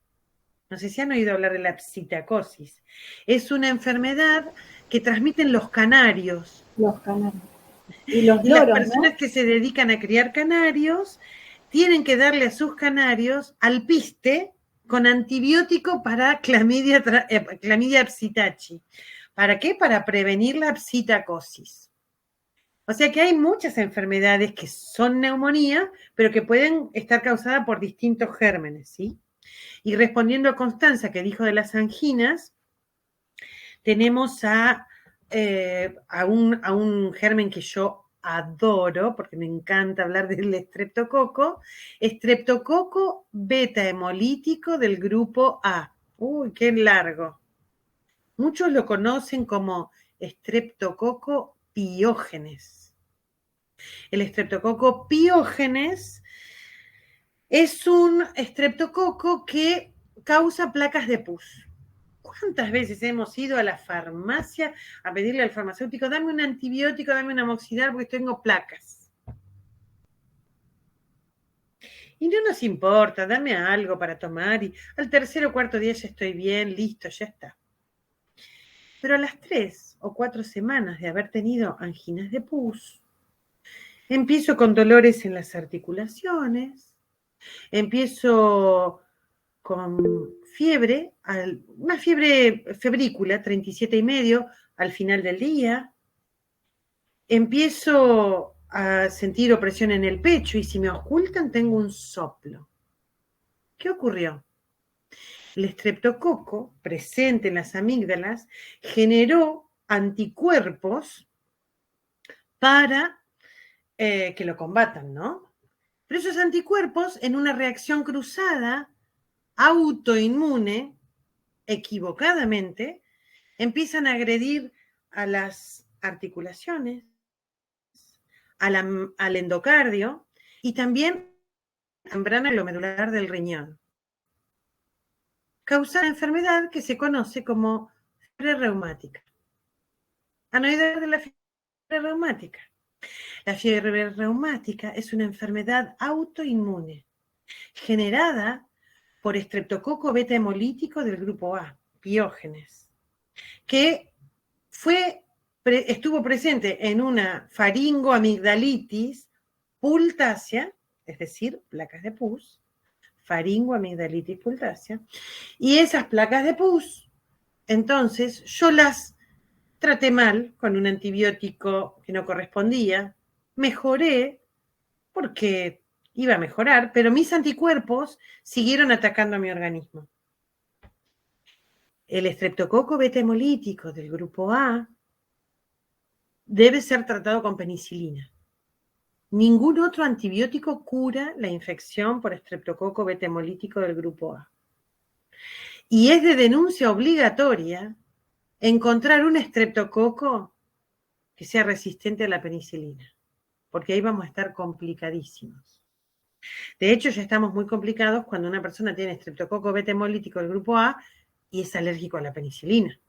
No sé si han oído hablar de la psittacosis. Es una enfermedad que transmiten los canarios. Los canarios. Y los loros, las personas, ¿no?, que se dedican a criar canarios tienen que darle a sus canarios alpiste con antibiótico para clamidia psittaci. ¿Para qué? Para prevenir la psittacosis. O sea que hay muchas enfermedades que son neumonía, pero que pueden estar causadas por distintos gérmenes, ¿sí? Y respondiendo a Constanza, que dijo de las anginas, tenemos a un germen que yo adoro, porque me encanta hablar del estreptococo beta hemolítico del grupo A. Uy, qué largo. Muchos lo conocen como estreptococo Piógenes. El estreptococo Piógenes es un estreptococo que causa placas de pus. ¿Cuántas veces hemos ido a la farmacia a pedirle al farmacéutico, dame un antibiótico, dame un amoxidal porque tengo placas? Y no nos importa, dame algo para tomar y al tercer o cuarto día ya estoy bien, listo, ya está. Pero a las 3 o 4 semanas de haber tenido anginas de pus, empiezo con dolores en las articulaciones, empiezo con fiebre, una fiebre febrícula, 37,5 al final del día, empiezo a sentir opresión en el pecho y si me ocultan tengo un soplo. ¿Qué ocurrió? El estreptococo presente en las amígdalas generó anticuerpos para que lo combatan, ¿no? Pero esos anticuerpos, en una reacción cruzada, autoinmune, equivocadamente, empiezan a agredir a las articulaciones, al endocardio y también a la membrana glomerular del riñón. Causa una enfermedad que se conoce como fiebre reumática. ¿Han oído de la fiebre reumática? La fiebre reumática es una enfermedad autoinmune generada por estreptococo beta hemolítico del grupo A, Piógenes, que estuvo presente en una faringoamigdalitis pultácea, es decir, placas de pus, faringoamigdalitis pultácea, y esas placas de pus, entonces yo las traté mal con un antibiótico que no correspondía, mejoré porque iba a mejorar, pero mis anticuerpos siguieron atacando a mi organismo. El estreptococo beta hemolítico del grupo A debe ser tratado con penicilina. Ningún otro antibiótico cura la infección por estreptococo beta hemolítico del grupo A. Y es de denuncia obligatoria encontrar un estreptococo que sea resistente a la penicilina, porque ahí vamos a estar complicadísimos. De hecho, ya estamos muy complicados cuando una persona tiene estreptococo beta hemolítico del grupo A y es alérgico a la penicilina.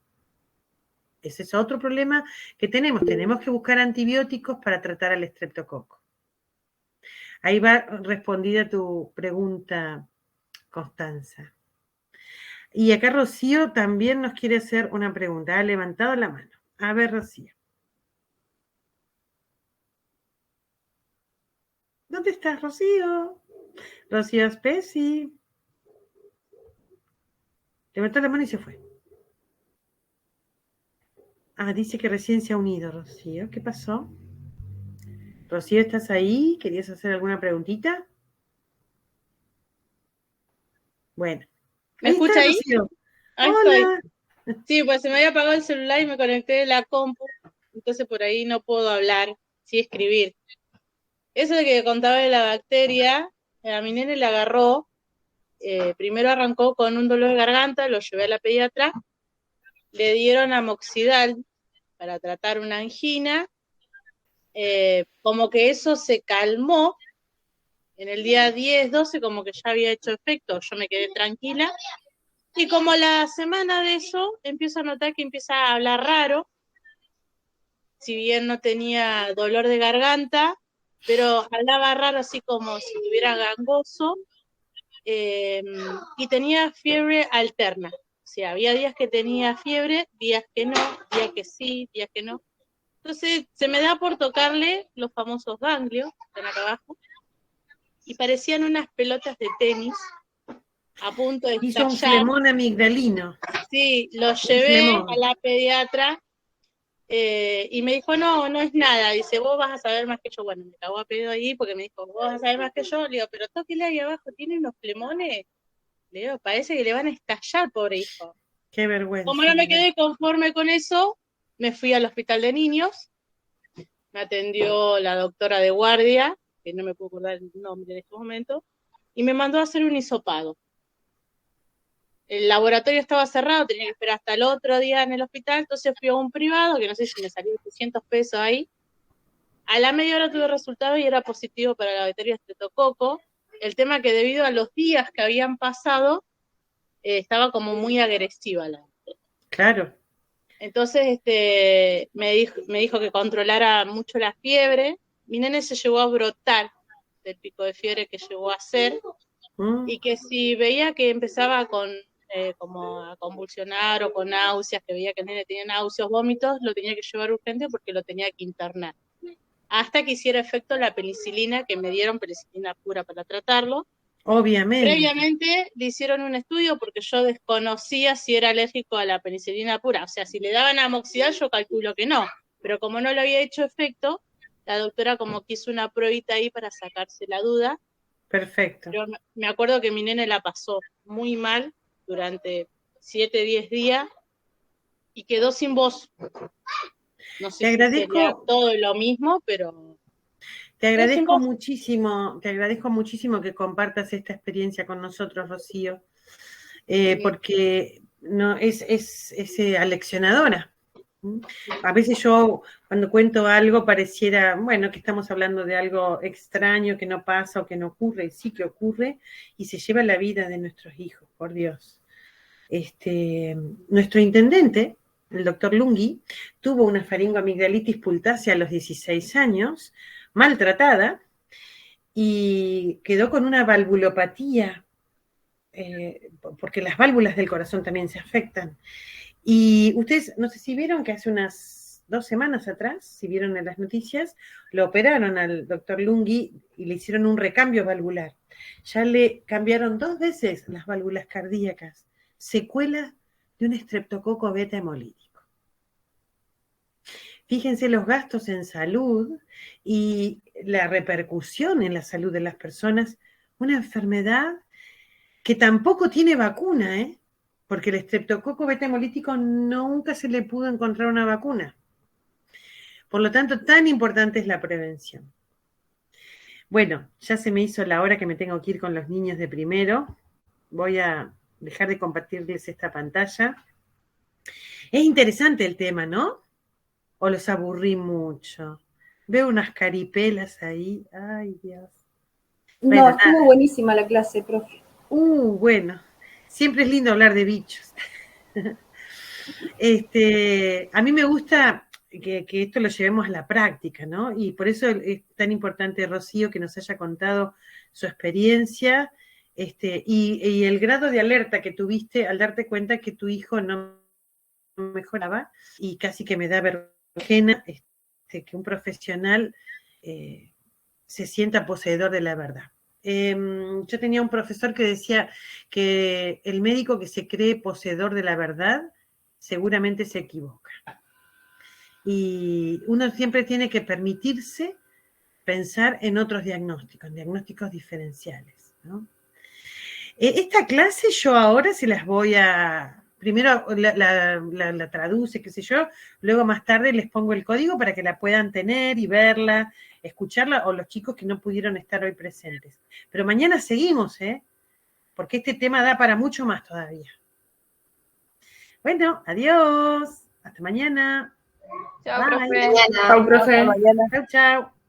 Ese es otro problema que tenemos. Tenemos que buscar antibióticos para tratar al estreptococo. Ahí va respondida tu pregunta, Constanza. Y acá Rocío también nos quiere hacer una pregunta. Ha levantado la mano. A ver, Rocío. ¿Dónde estás, Rocío? Rocío Spesi. Levantó la mano y se fue. Ah, dice que recién se ha unido, Rocío. ¿Qué pasó? Rocío, ¿estás ahí? ¿Querías hacer alguna preguntita? Bueno. ¿Me escucha ahí? Rocío. Ahí Hola. estoy. Sí, pues se me había apagado el celular y me conecté de la compu, entonces por ahí no puedo hablar, sí escribir. Eso de que contaba de la bacteria, a mi nene le agarró, primero arrancó con un dolor de garganta, lo llevé a la pediatra, le dieron amoxidal para tratar una angina, como que eso se calmó, en el día 10, 12 como que ya había hecho efecto, yo me quedé tranquila, y como la semana de eso, empiezo a notar que empieza a hablar raro, si bien no tenía dolor de garganta, pero hablaba raro así como si estuviera gangoso, y tenía fiebre alterna. O sea, había días que tenía fiebre, días que no, días que sí, días que no. Entonces se me da por tocarle los famosos ganglios, que están acá abajo, y parecían unas pelotas de tenis a punto de Hizo un estallar. flemón amigdalino. Sí, lo llevé a la pediatra y me dijo, no es nada. Dice, vos vas a saber más que yo. Bueno, me cagó a pedo ahí porque me dijo, vos vas a saber más que yo. Le digo, pero tóquele ahí abajo, tiene unos flemones. Le digo, parece que le van a estallar, pobre hijo. Qué vergüenza. Como no me quedé conforme con eso, me fui al hospital de niños. Me atendió la doctora de guardia, que no me puedo acordar el nombre en este momento, y me mandó a hacer un hisopado. el laboratorio estaba cerrado, tenía que esperar hasta el otro día en el hospital, entonces fui a un privado, que no sé si me salió 800 pesos ahí. A la media hora tuve resultado y era positivo para la bacteria estreptococo. El tema que debido a los días que habían pasado, estaba como muy agresiva la bacteria. Claro. Entonces me dijo que controlara mucho la fiebre. Mi nene se llegó a brotar del pico de fiebre que llegó a hacer, y que si veía que empezaba como a convulsionar o con náuseas, que veía que el nene tenía náuseas, vómitos, lo tenía que llevar urgente porque lo tenía que internar. Hasta que hiciera efecto la penicilina, que me dieron penicilina pura para tratarlo. Obviamente. Previamente le hicieron un estudio porque yo desconocía si era alérgico a la penicilina pura. O sea, si le daban amoxidal, yo calculo que no. Pero como no le había hecho efecto, la doctora como que hizo una pruebita ahí para sacarse la duda. Perfecto. Pero me acuerdo que mi nene la pasó muy mal durante 7, 10 días y quedó sin voz. No sé si sería todo lo mismo, pero... Te agradezco muchísimo que compartas esta experiencia con nosotros, Rocío, porque no, es aleccionadora. A veces yo, cuando cuento algo, pareciera, bueno, que estamos hablando de algo extraño, que no pasa o que no ocurre, y sí que ocurre, y se lleva la vida de nuestros hijos, por Dios. Nuestro intendente, el doctor Lunghi, tuvo una faringoamigdalitis pultácea a los 16 años, maltratada, y quedó con una valvulopatía, porque las válvulas del corazón también se afectan. Y ustedes, no sé si vieron que hace unas 2 semanas atrás, si vieron en las noticias, lo operaron al doctor Lunghi y le hicieron un recambio valvular. Ya le cambiaron 2 veces las válvulas cardíacas, secuela de un estreptococo beta hemolítico. Fíjense los gastos en salud y la repercusión en la salud de las personas, una enfermedad que tampoco tiene vacuna, porque el estreptococo beta hemolítico nunca se le pudo encontrar una vacuna. Por lo tanto, tan importante es la prevención. Bueno, ya se me hizo la hora que me tengo que ir con los niños de primero. Voy a dejar de compartirles esta pantalla. Es interesante el tema, ¿no? ¿O los aburrí mucho? Veo unas caripelas ahí. Ay, Dios. Bueno, no, estuvo buenísima la clase, profe. Bueno. Siempre es lindo hablar de bichos. A mí me gusta que esto lo llevemos a la práctica, ¿no? Y por eso es tan importante, Rocío, que nos haya contado su experiencia y el grado de alerta que tuviste al darte cuenta que tu hijo no mejoraba, y casi que me da vergüenza que un profesional se sienta poseedor de la verdad. Yo tenía un profesor que decía que el médico que se cree poseedor de la verdad seguramente se equivoca. Y uno siempre tiene que permitirse pensar en otros diagnósticos, en diagnósticos diferenciales, ¿no? Esta clase yo ahora se las voy a... Primero la traduce, qué sé yo, luego más tarde les pongo el código para que la puedan tener y verla, escucharla, o los chicos que no pudieron estar hoy presentes. Pero mañana seguimos, porque este tema da para mucho más todavía. Bueno, adiós, hasta mañana. Chao, Bye. profe. Chao, profe. Chau, chau.